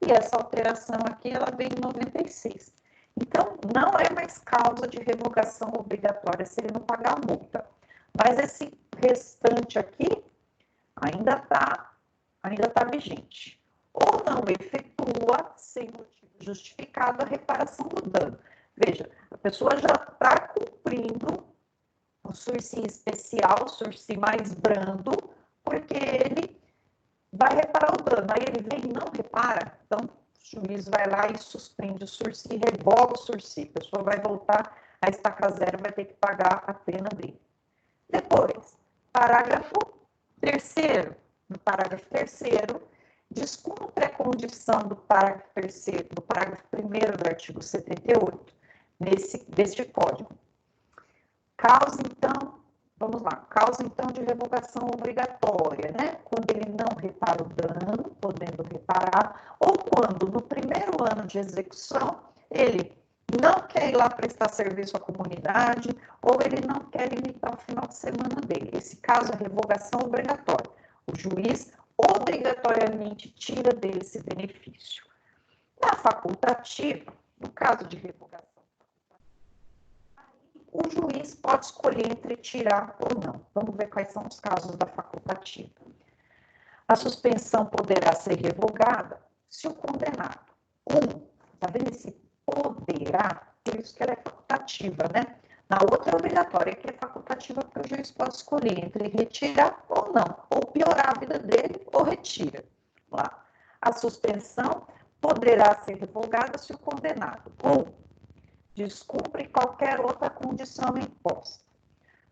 E essa alteração aqui, ela veio em 96. Então, não é mais causa de revogação obrigatória se ele não pagar a multa. Mas esse restante aqui ainda tá vigente. Ou não efetua, sem motivo justificado, a reparação do dano. Veja, a pessoa já está cumprindo o sursi especial, o sursi mais brando, porque ele vai reparar o dano. Aí ele vem e não repara, então o juiz vai lá e suspende o sursi, revoga o sursi. A pessoa vai voltar a estaca zero, vai ter que pagar a pena dele. Depois, parágrafo 3º. No parágrafo 3º, descumpre a condição do parágrafo 3º, do parágrafo 1º do artigo 78, deste código. Causa, então, vamos lá, causa, então, de revogação obrigatória, né? Quando ele não repara o dano, podendo reparar, ou quando, no primeiro ano de execução, ele não quer ir lá prestar serviço à comunidade, ou ele não quer limitar o final de semana dele. Esse caso é revogação obrigatória. O juiz obrigatoriamente tira dele esse benefício. Na facultativa, no caso de revogação, o juiz pode escolher entre tirar ou não. Vamos ver quais são os casos da facultativa. A suspensão poderá ser revogada se o condenado, 1, Tá vendo esse poderá? Por isso que ela é facultativa, né? Na outra é obrigatória, que é facultativa, porque o juiz pode escolher entre retirar ou não, ou piorar a vida dele ou retira. Lá. A suspensão poderá ser revogada se o condenado ou descumpre qualquer outra condição imposta.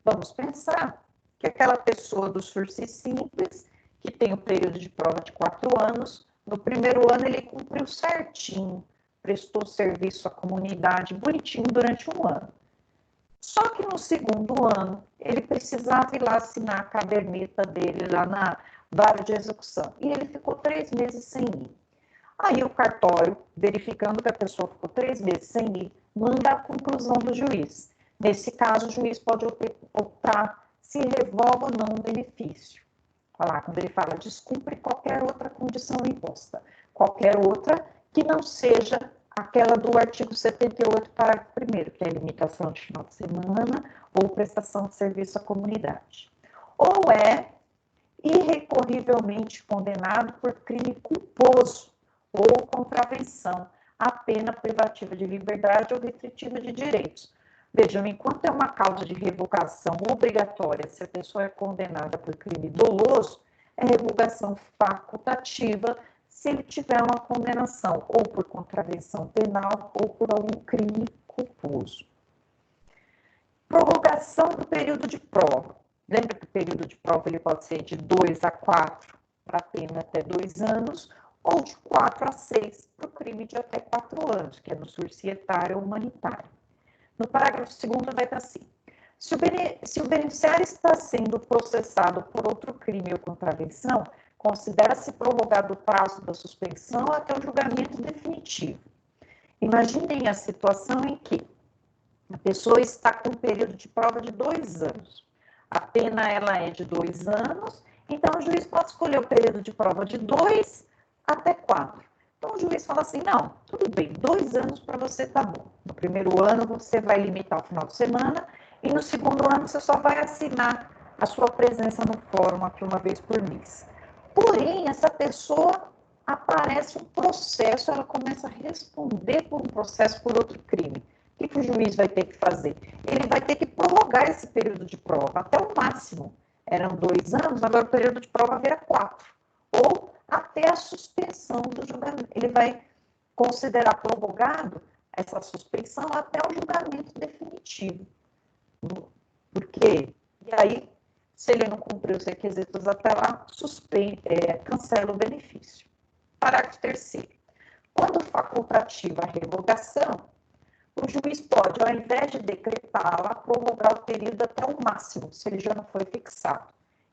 Vamos pensar que aquela pessoa do sursi simples, que tem o período de prova de 4 anos, no primeiro ano ele cumpriu certinho, prestou serviço à comunidade bonitinho durante um ano. Só que no segundo ano, ele precisava ir lá assinar a caderneta dele lá na vara de execução. E ele ficou 3 meses sem ir. Aí o cartório, verificando que a pessoa ficou 3 meses sem ir, manda a conclusão do juiz. Nesse caso, o juiz pode optar se revoga ou não o benefício. Olha lá, quando ele fala, descumpre qualquer outra condição imposta. Qualquer outra que não seja aquela do artigo 78, parágrafo 1º, que é a limitação de final de semana ou prestação de serviço à comunidade. Ou é irrecorrivelmente condenado por crime culposo ou contravenção à pena privativa de liberdade ou restritiva de direitos. Vejam, enquanto é uma causa de revogação obrigatória, se a pessoa é condenada por crime doloso, é revogação facultativa se ele tiver uma condenação ou por contravenção penal ou por algum crime culposo. Prorrogação do período de prova. Lembra que o período de prova ele pode ser de 2 a 4 para pena até 2 anos ou de 4 a 6 para o crime de até 4 anos, que é no sursi etário ou humanitário. No parágrafo 2º vai estar assim. Se o beneficiário está sendo processado por outro crime ou contravenção, considera-se prorrogado o prazo da suspensão até o julgamento definitivo. Imaginem a situação em que a pessoa está com um período de prova de 2 anos. A pena ela é de 2 anos, então o juiz pode escolher o período de prova de 2 até 4. Então o juiz fala assim, não, tudo bem, 2 anos para você tá bom. No primeiro ano você vai limitar o final de semana e no segundo ano você só vai assinar a sua presença no fórum aqui uma vez por mês. Porém, essa pessoa aparece um processo, ela começa a responder por um processo por outro crime. O que o juiz vai ter que fazer? Ele vai ter que prorrogar esse período de prova até o máximo. Eram 2 anos, agora o período de prova vira 4. Ou até a suspensão do julgamento. Ele vai considerar prorrogado essa suspensão até o julgamento definitivo. Por quê? E aí, se ele não cumprir os requisitos até lá, cancela o benefício. Parágrafo 3º. Quando facultativa a revogação, o juiz pode, ao invés de decretá-la, prorrogar o período até o máximo, se ele já não foi fixado.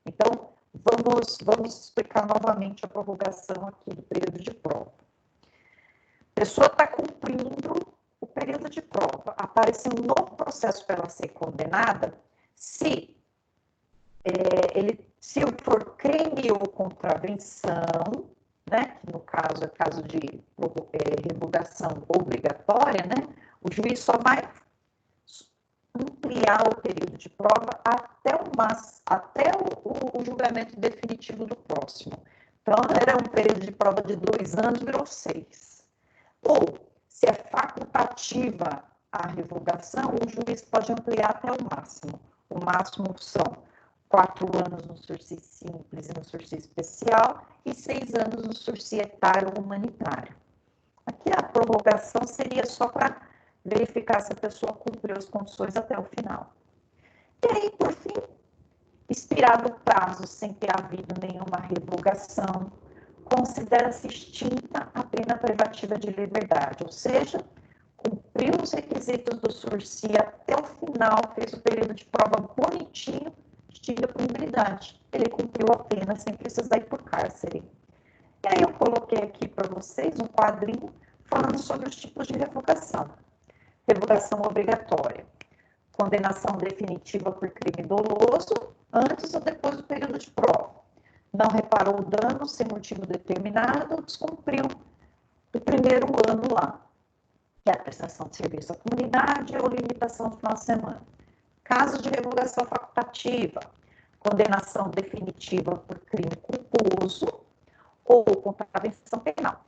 Então, vamos explicar novamente a prorrogação aqui do período de prova. A pessoa está cumprindo o período de prova, apareceu um novo processo para ela ser condenada, se for crime ou contravenção, né, que no caso é caso de revogação obrigatória, né, o juiz só vai ampliar o período de prova até o julgamento definitivo do próximo. Então, era um período de prova de 2 anos, virou 6. Ou, se é facultativa a revogação, o juiz pode ampliar até o máximo. O máximo são 4 anos no sursi simples e no sursi especial e 6 anos no sursi etário humanitário. Aqui a prorrogação seria só para verificar se a pessoa cumpriu as condições até o final. E aí, por fim, expirado o prazo sem ter havido nenhuma revogação, considera-se extinta a pena privativa de liberdade, ou seja, cumpriu os requisitos do sursi até o final, fez o período de prova bonitinho, extinta a punibilidade. Ele cumpriu a pena sem precisar ir por cárcere. E aí eu coloquei aqui para vocês um quadrinho falando sobre os tipos de revogação. Revogação obrigatória. Condenação definitiva por crime doloso, antes ou depois do período de prova. Não reparou o dano sem motivo determinado, descumpriu do primeiro ano lá, que é a prestação de serviço à comunidade ou limitação do final de semana. Caso de revogação facultativa, condenação definitiva por crime culposo ou contravenção penal.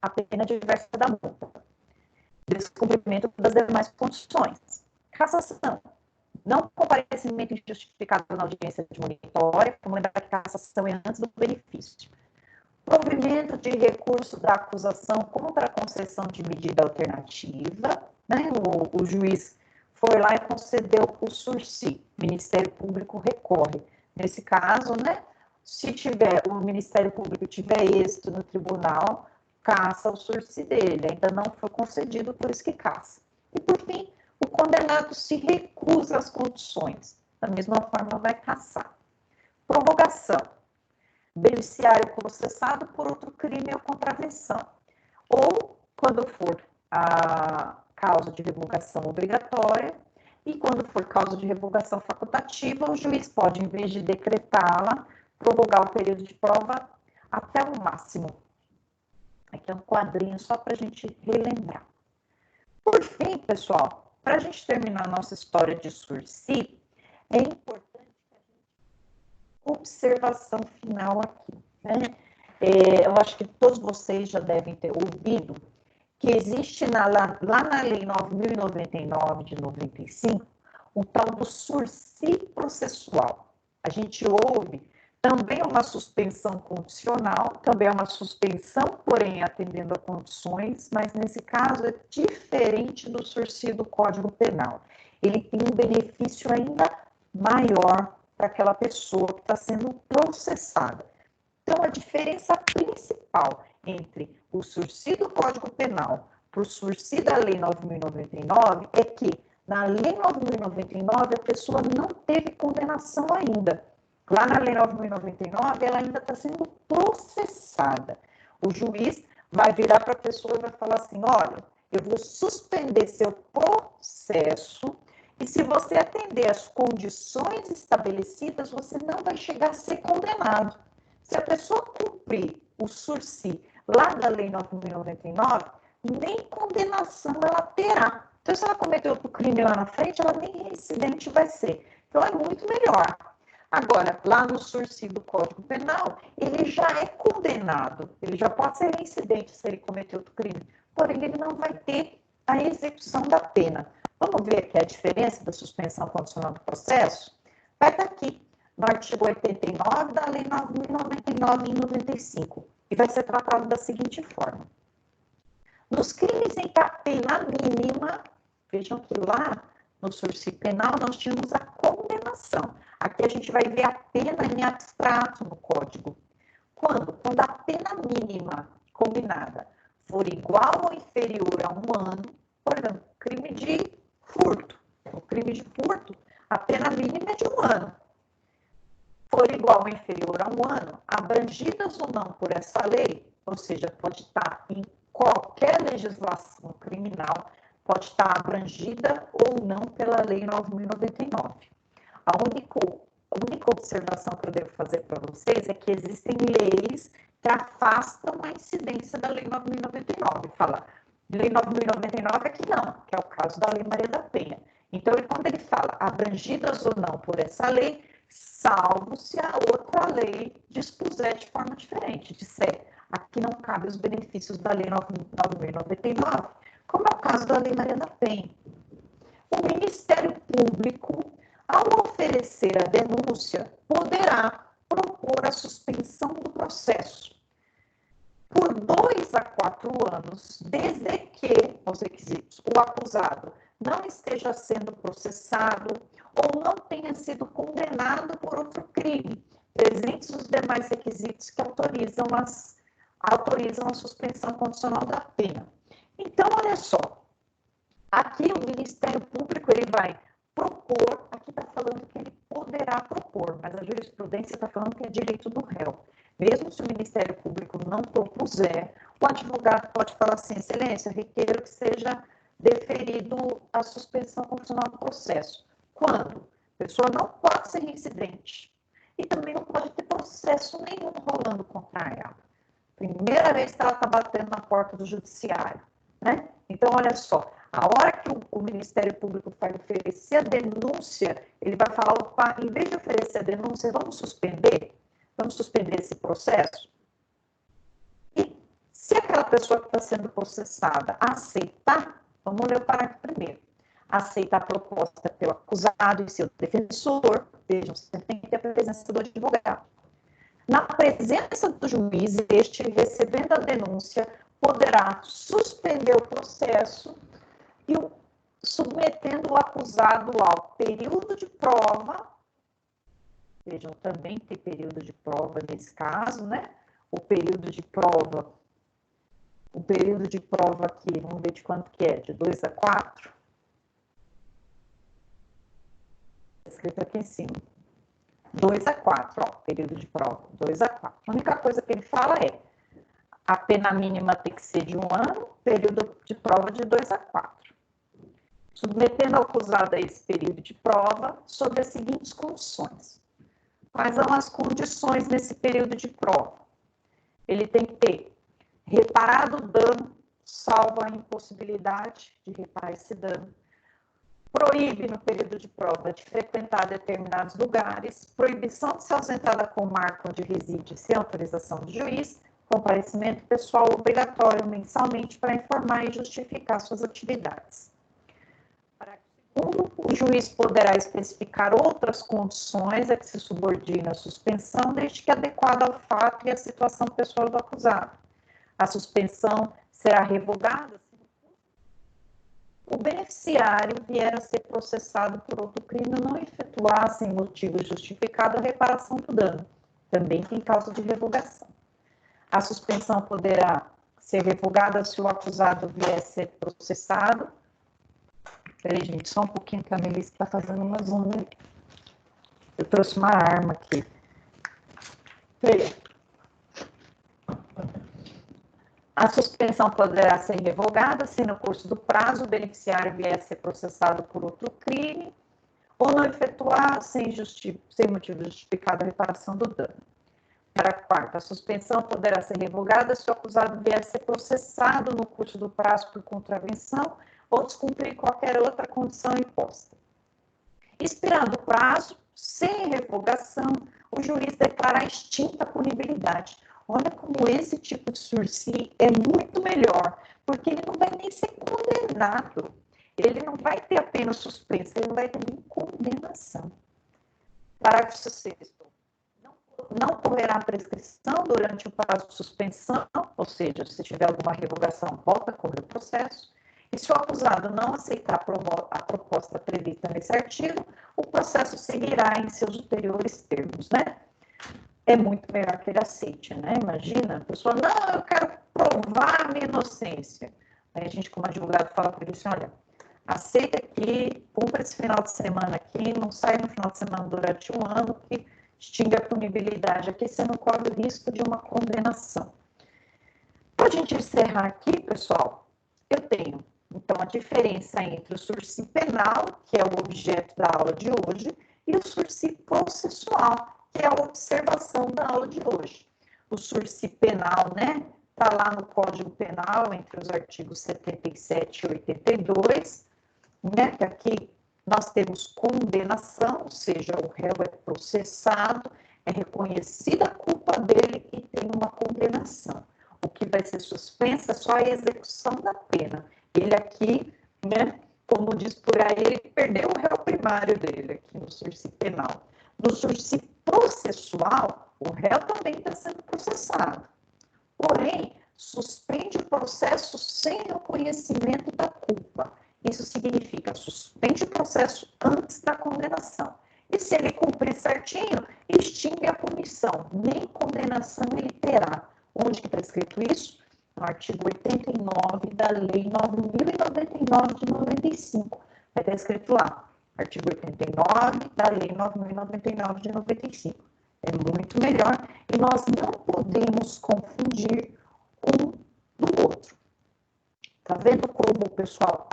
A a pena diversa da multa. Descumprimento das demais condições. Cassação. Não comparecimento injustificado na audiência de monitória, como lembrar que a cassação é antes do benefício. Provimento de recurso da acusação contra a concessão de medida alternativa, né? O juiz foi lá e concedeu o sursi, o Ministério Público recorre. Nesse caso, né, se o Ministério Público tiver êxito no tribunal, caça o sursi dele, ainda não foi concedido, por isso que caça. E, por fim, o condenado se recusa às condições, da mesma forma vai caçar. Prorrogação. Beneficiário processado por outro crime ou contravenção. Ou, quando for a causa de revogação obrigatória, e quando for causa de revogação facultativa, o juiz pode, em vez de decretá-la, prorrogar o período de prova até o máximo. Aqui é um quadrinho só para a gente relembrar. Por fim, pessoal, para a gente terminar a nossa história de sursi, é importante que a gente observação final aqui, né? Eu acho que todos vocês já devem ter ouvido que existe lá na Lei 9.099 de 95, o tal do sursi processual. A gente ouve também uma suspensão condicional, também é uma suspensão, porém atendendo a condições, mas nesse caso é diferente do sursi do Código Penal. Ele tem um benefício ainda maior para aquela pessoa que está sendo processada. Então, a diferença principal entre o sursi do Código Penal para o sursi da Lei 9.099 é que, na Lei 9.099, a pessoa não teve condenação ainda. Lá na Lei 9.099, ela ainda está sendo processada. O juiz vai virar para a pessoa e vai falar assim, olha, eu vou suspender seu processo e se você atender às condições estabelecidas, você não vai chegar a ser condenado. Se a pessoa cumprir o sursi lá da Lei 9.099, nem condenação ela terá. Então, se ela cometer outro crime lá na frente, ela nem reincidente vai ser. Então, é muito melhor. Agora, lá no sursi do Código Penal, ele já é condenado. Ele já pode ser reincidente se ele cometer outro crime. Porém, ele não vai ter a execução da pena. Vamos ver aqui a diferença da suspensão condicional do processo? Vai estar aqui, no artigo 89 da Lei 9.099 de 95. E vai ser tratado da seguinte forma. Nos crimes em que a pena mínima, vejam que lá no sursi penal nós tínhamos a condenação. Aqui a gente vai ver a pena em abstrato no código. Quando a pena mínima combinada for igual ou inferior a 1 ano, por exemplo, crime de furto. O crime de furto, a pena mínima é de 1 ano. For igual ou inferior a 1 ano, abrangidas ou não por essa lei, ou seja, pode estar em qualquer legislação criminal, pode estar abrangida ou não pela Lei 9.099. A única observação que eu devo fazer para vocês é que existem leis que afastam a incidência da Lei 9.099. Fala, Lei 9.099 aqui não, que é o caso da Lei Maria da Penha. Então, quando ele fala abrangidas ou não por essa lei, salvo se a outra lei dispuser de forma diferente, disser, aqui não cabe os benefícios da Lei 9.099, como é o caso da Lei Maria da Penha. O Ministério Público, ao oferecer a denúncia, poderá propor a suspensão do processo por 2 a 4 anos, desde que, aos requisitos, o acusado não esteja sendo processado ou não tenha sido condenado por outro crime, presentes os demais requisitos que autorizam a suspensão condicional da pena. Então, olha só, aqui o Ministério Público ele vai propor, aqui está falando que ele poderá propor, mas a jurisprudência está falando que é direito do réu. Mesmo se o Ministério Público não propuser, o advogado pode falar assim, excelência, requeiro que seja deferido a suspensão condicional do processo. Quando? A pessoa não pode ser reincidente e também não pode ter processo nenhum rolando contra ela. Primeira vez que ela está batendo na porta do judiciário, né? Então, olha só, a hora que o Ministério Público vai oferecer a denúncia, ele vai falar, opa, em vez de oferecer a denúncia, vamos suspender esse processo? E se aquela pessoa que está sendo processada aceitar, vamos ler o parágrafo primeiro, aceita a proposta pelo acusado e seu defensor, vejam, sempre tem que ter a presença do advogado. Na presença do juiz, este, recebendo a denúncia, poderá suspender o processo e submetendo o acusado ao período de prova. Vejam, também tem período de prova nesse caso, né? O período de prova aqui, vamos ver de quanto que é, de 2 a 4. Está escrito aqui em cima. 2 a 4, ó, período de prova, 2 a 4. A única coisa que ele fala é, a pena mínima tem que ser de 1 ano, período de prova de 2 a 4. Submetendo ao acusado a esse período de prova sobre as seguintes condições. Quais são as condições nesse período de prova? Ele tem que ter reparado o dano, salvo a impossibilidade de reparar esse dano. Proíbe, no período de prova, de frequentar determinados lugares. Proibição de se ausentar da comarca onde reside sem autorização do juiz. Comparecimento pessoal obrigatório mensalmente para informar e justificar suas atividades. Segundo, o juiz poderá especificar outras condições a que se subordina a suspensão, desde que adequada ao fato e à situação pessoal do acusado. A suspensão será revogada se o beneficiário vier a ser processado por outro crime ou não efetuar, sem motivo justificado, a reparação do dano. Também tem causa de revogação. A suspensão poderá ser revogada se o acusado vier a ser processado. Peraí, gente, só um pouquinho que a Melissa está fazendo uma zona ali. Eu trouxe uma arma aqui. Peraí. A suspensão poderá ser revogada se no curso do prazo o beneficiário vier a ser processado por outro crime ou não efetuar sem motivo justificado a reparação do dano. Para quarto, a suspensão poderá ser revogada se o acusado vier a ser processado no curso do prazo por contravenção ou descumprir qualquer outra condição imposta. Expirado o prazo, sem revogação, o juiz declara extinta a punibilidade. Olha como esse tipo de sursi é muito melhor, porque ele não vai nem ser condenado. Ele não vai ter apenas suspensa, ele vai ter condenação. Parágrafo 6º. Não correrá prescrição durante o prazo de suspensão, ou seja, se tiver alguma revogação, volta a correr o processo. E se o acusado não aceitar a proposta prevista nesse artigo, o processo seguirá em seus ulteriores termos, né? É muito melhor que ele aceite, né? Imagina, a pessoa, não, eu quero provar a minha inocência. Aí a gente, como advogado, fala para ele assim, olha, aceita aqui, cumpra esse final de semana aqui, não sai no final de semana durante 1 ano, que extingue a punibilidade. Aqui você não corre o risco de uma condenação. Para a gente encerrar aqui, pessoal, eu tenho, então, a diferença entre o sursi penal, que é o objeto da aula de hoje, e o sursi processual, que é a observação da aula de hoje. O sursi penal, né, está lá no Código Penal, entre os artigos 77 e 82, né, que aqui nós temos condenação, ou seja, o réu é processado, é reconhecida a culpa dele e tem uma condenação. O que vai ser suspensa é só a execução da pena. Ele aqui, né, como diz por aí, ele perdeu o réu primário dele aqui no sursi penal. No sursi processual, o réu também está sendo processado. Porém, suspende o processo sem o conhecimento da culpa. Isso significa, suspende o processo antes da condenação. E se ele cumprir certinho, extingue a punição. Nem condenação ele terá. Onde que está escrito isso? No artigo 89 da Lei 9.099 de 95. Vai estar escrito lá. Artigo 89 da Lei 9.099 de 95. É muito melhor e nós não podemos confundir um do outro. Tá vendo como, pessoal,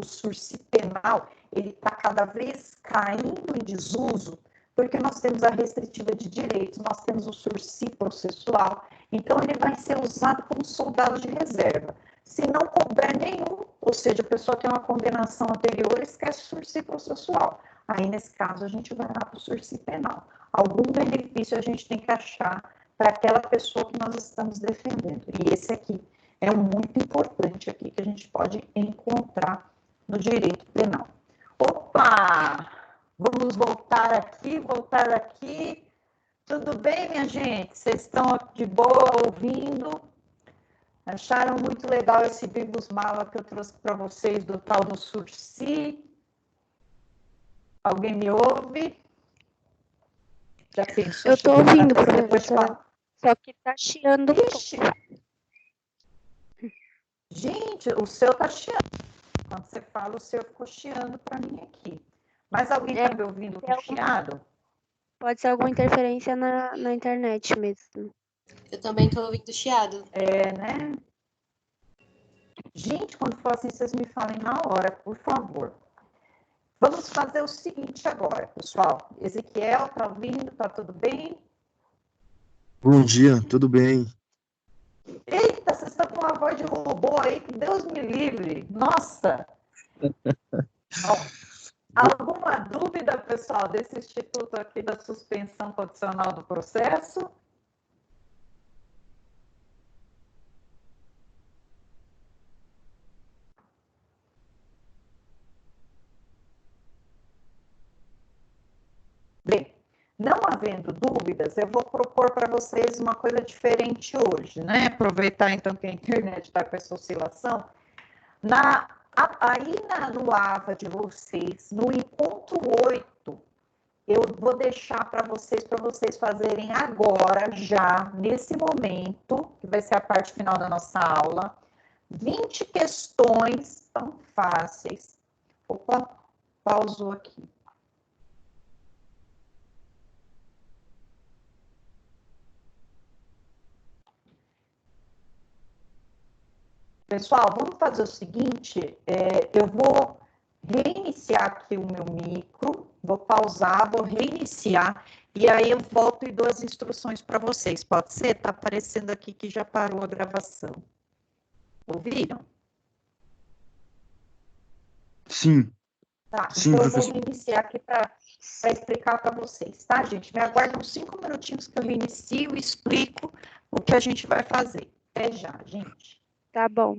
o sursi penal, ele está cada vez caindo em desuso, porque nós temos a restritiva de direitos, nós temos o sursi processual, então ele vai ser usado como soldado de reserva. Se não couber nenhum, ou seja, a pessoa tem uma condenação anterior, esquece o sursi processual. Aí, nesse caso, a gente vai lá para o sursi penal. Algum benefício a gente tem que achar para aquela pessoa que nós estamos defendendo. E esse aqui é muito importante aqui que a gente pode encontrar no direito penal. Opa! Vamos voltar aqui. Tudo bem, minha gente? Vocês estão de boa ouvindo? Acharam muito legal esse Biblos Mala que eu trouxe para vocês do tal do Sursi? Alguém me ouve? Já pensou? Eu tô ouvindo, depois professora. Só que tá chiando um pouco. Ixi. Gente, o seu tá chiando. Quando você fala, o seu ficou chiando para mim aqui. Mas alguém está me ouvindo com chiado? Pode ser alguma interferência na internet mesmo. Eu também tô ouvindo chiado. É, né? Gente, quando for assim, vocês me falem na hora, por favor. Vamos fazer o seguinte agora, pessoal. Ezequiel, tá ouvindo? Tá tudo bem? Bom dia, tudo bem? Eita, vocês estão com uma voz de robô aí, que Deus me livre. Nossa! Ó, alguma dúvida, pessoal, desse instituto aqui da suspensão condicional do processo? Bem, não havendo dúvidas, eu vou propor para vocês uma coisa diferente hoje, né? Aproveitar então que a internet está com essa oscilação. No AVA de vocês, no encontro 8, eu vou deixar para vocês fazerem agora, já, nesse momento, que vai ser a parte final da nossa aula, 20 questões tão fáceis. Opa, pausou aqui. Pessoal, vamos fazer o seguinte, eu vou reiniciar aqui o meu micro, vou pausar, vou reiniciar, e aí eu volto e dou as instruções para vocês, pode ser? Está aparecendo aqui que já parou a gravação. Ouviram? Sim, Tá, sim, então eu vou professor. reiniciar aqui para explicar para vocês, tá, gente? Me aguardam 5 minutinhos que eu reinicio e explico o que a gente vai fazer. Até já, gente. Tá bom.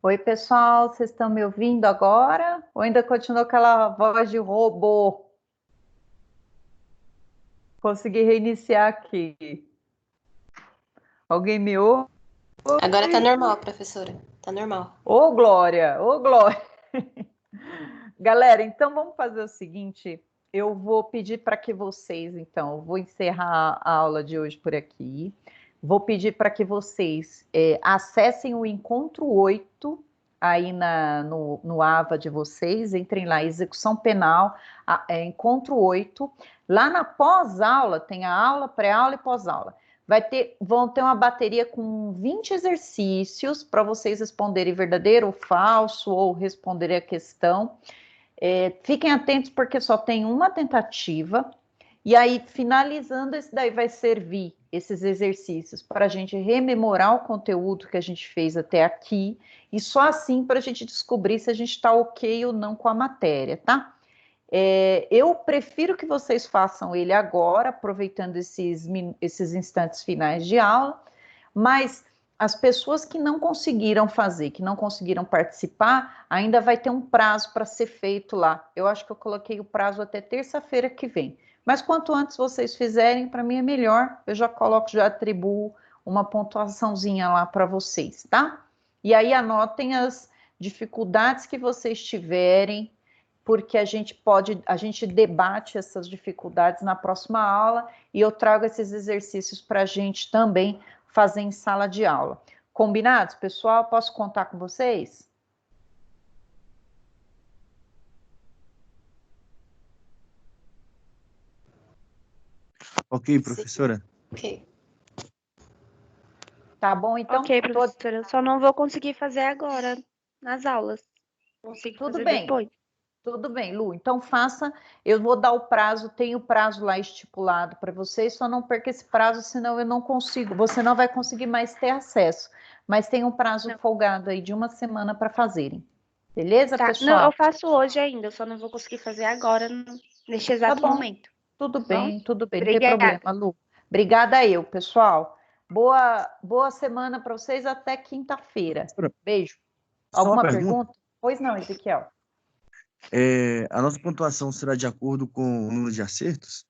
Oi, pessoal, vocês estão me ouvindo agora? Ou ainda continua aquela voz de robô? Consegui reiniciar aqui. Alguém me ouve? Agora tá normal, professora. Tá normal. Ô, Glória! Ô, Glória! Galera, então vamos fazer o seguinte. Eu vou pedir para que vocês, então, eu vou encerrar a aula de hoje por aqui. Vou pedir para que vocês acessem o Encontro 8 aí no AVA de vocês, entrem lá, Execução Penal, Encontro 8. Lá na pós-aula, tem a aula, pré-aula e pós-aula. Vão ter uma bateria com 20 exercícios para vocês responderem verdadeiro ou falso, ou responderem a questão. Fiquem atentos porque só tem uma tentativa. E aí, finalizando, esse daí vai servir, esses exercícios, para a gente rememorar o conteúdo que a gente fez até aqui, e só assim para a gente descobrir se a gente está ok ou não com a matéria, tá? Eu prefiro que vocês façam ele agora, aproveitando esses instantes finais de aula, mas as pessoas que não conseguiram fazer, que não conseguiram participar, ainda vai ter um prazo para ser feito lá. Eu acho que eu coloquei o prazo até terça-feira que vem. Mas quanto antes vocês fizerem, para mim é melhor. Eu já atribuo uma pontuaçãozinha lá para vocês, tá? E aí anotem as dificuldades que vocês tiverem, porque a gente debate essas dificuldades na próxima aula e eu trago esses exercícios para a gente também fazer em sala de aula. Combinados, pessoal? Posso contar com vocês? Ok, professora? Ok. Tá bom, então? Ok, professora, eu só não vou conseguir fazer agora nas aulas. Consigo Tudo fazer bem. depois. Tudo bem, Lu. Então faça, eu vou dar o prazo, tem o prazo lá estipulado para vocês, só não perca esse prazo, senão eu não consigo, você não vai conseguir mais ter acesso. Mas tem um prazo folgado aí de uma semana para fazerem. Beleza, Tá. pessoal? Não, eu faço hoje ainda, eu só não vou conseguir fazer agora, neste exato bom. momento. Tudo Bom? bem, não tem Obrigada. problema, Lu. Obrigada pessoal. Boa semana para vocês, até quinta-feira. Beijo. Só uma Alguma pergunta? pergunta? Pois não, Ezequiel. A nossa pontuação será de acordo com o número de acertos?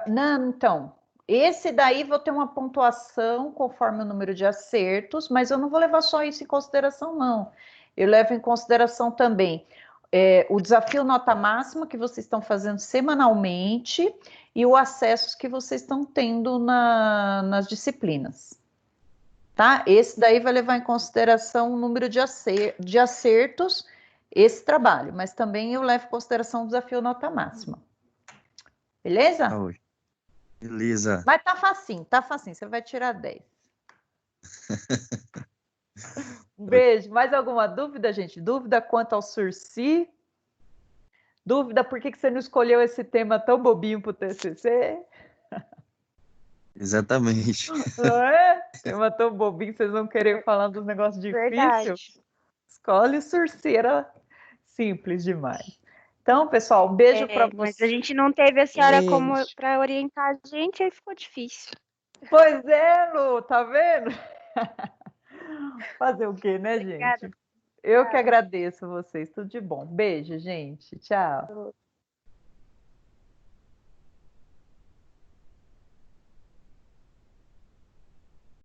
Não, então, esse daí vou ter uma pontuação conforme o número de acertos, mas eu não vou levar só isso em consideração, não. Eu levo em consideração também o desafio nota máxima que vocês estão fazendo semanalmente e o acesso que vocês estão tendo nas disciplinas. Tá? Esse daí vai levar em consideração o número de acertos, esse trabalho, mas também eu levo em consideração o desafio nota máxima. Beleza? Tá, hoje. Beleza. Mas tá facinho, você vai tirar 10. Um beijo. Mais alguma dúvida, gente? Dúvida quanto ao Sursi? Dúvida por que você não escolheu esse tema tão bobinho pro TCC? Exatamente. Não é? Tema tão bobinho, vocês vão querer falar dos negócios difíceis? Verdade. Escolhe Surseira simples demais. Então, pessoal, um beijo para vocês. Mas a gente não teve a senhora como Beijo. para orientar a gente, aí ficou difícil. Pois é, Lu, tá vendo? Fazer o quê, né, Obrigada. gente? Eu que agradeço vocês. Tudo de bom. Beijo, gente. Tchau.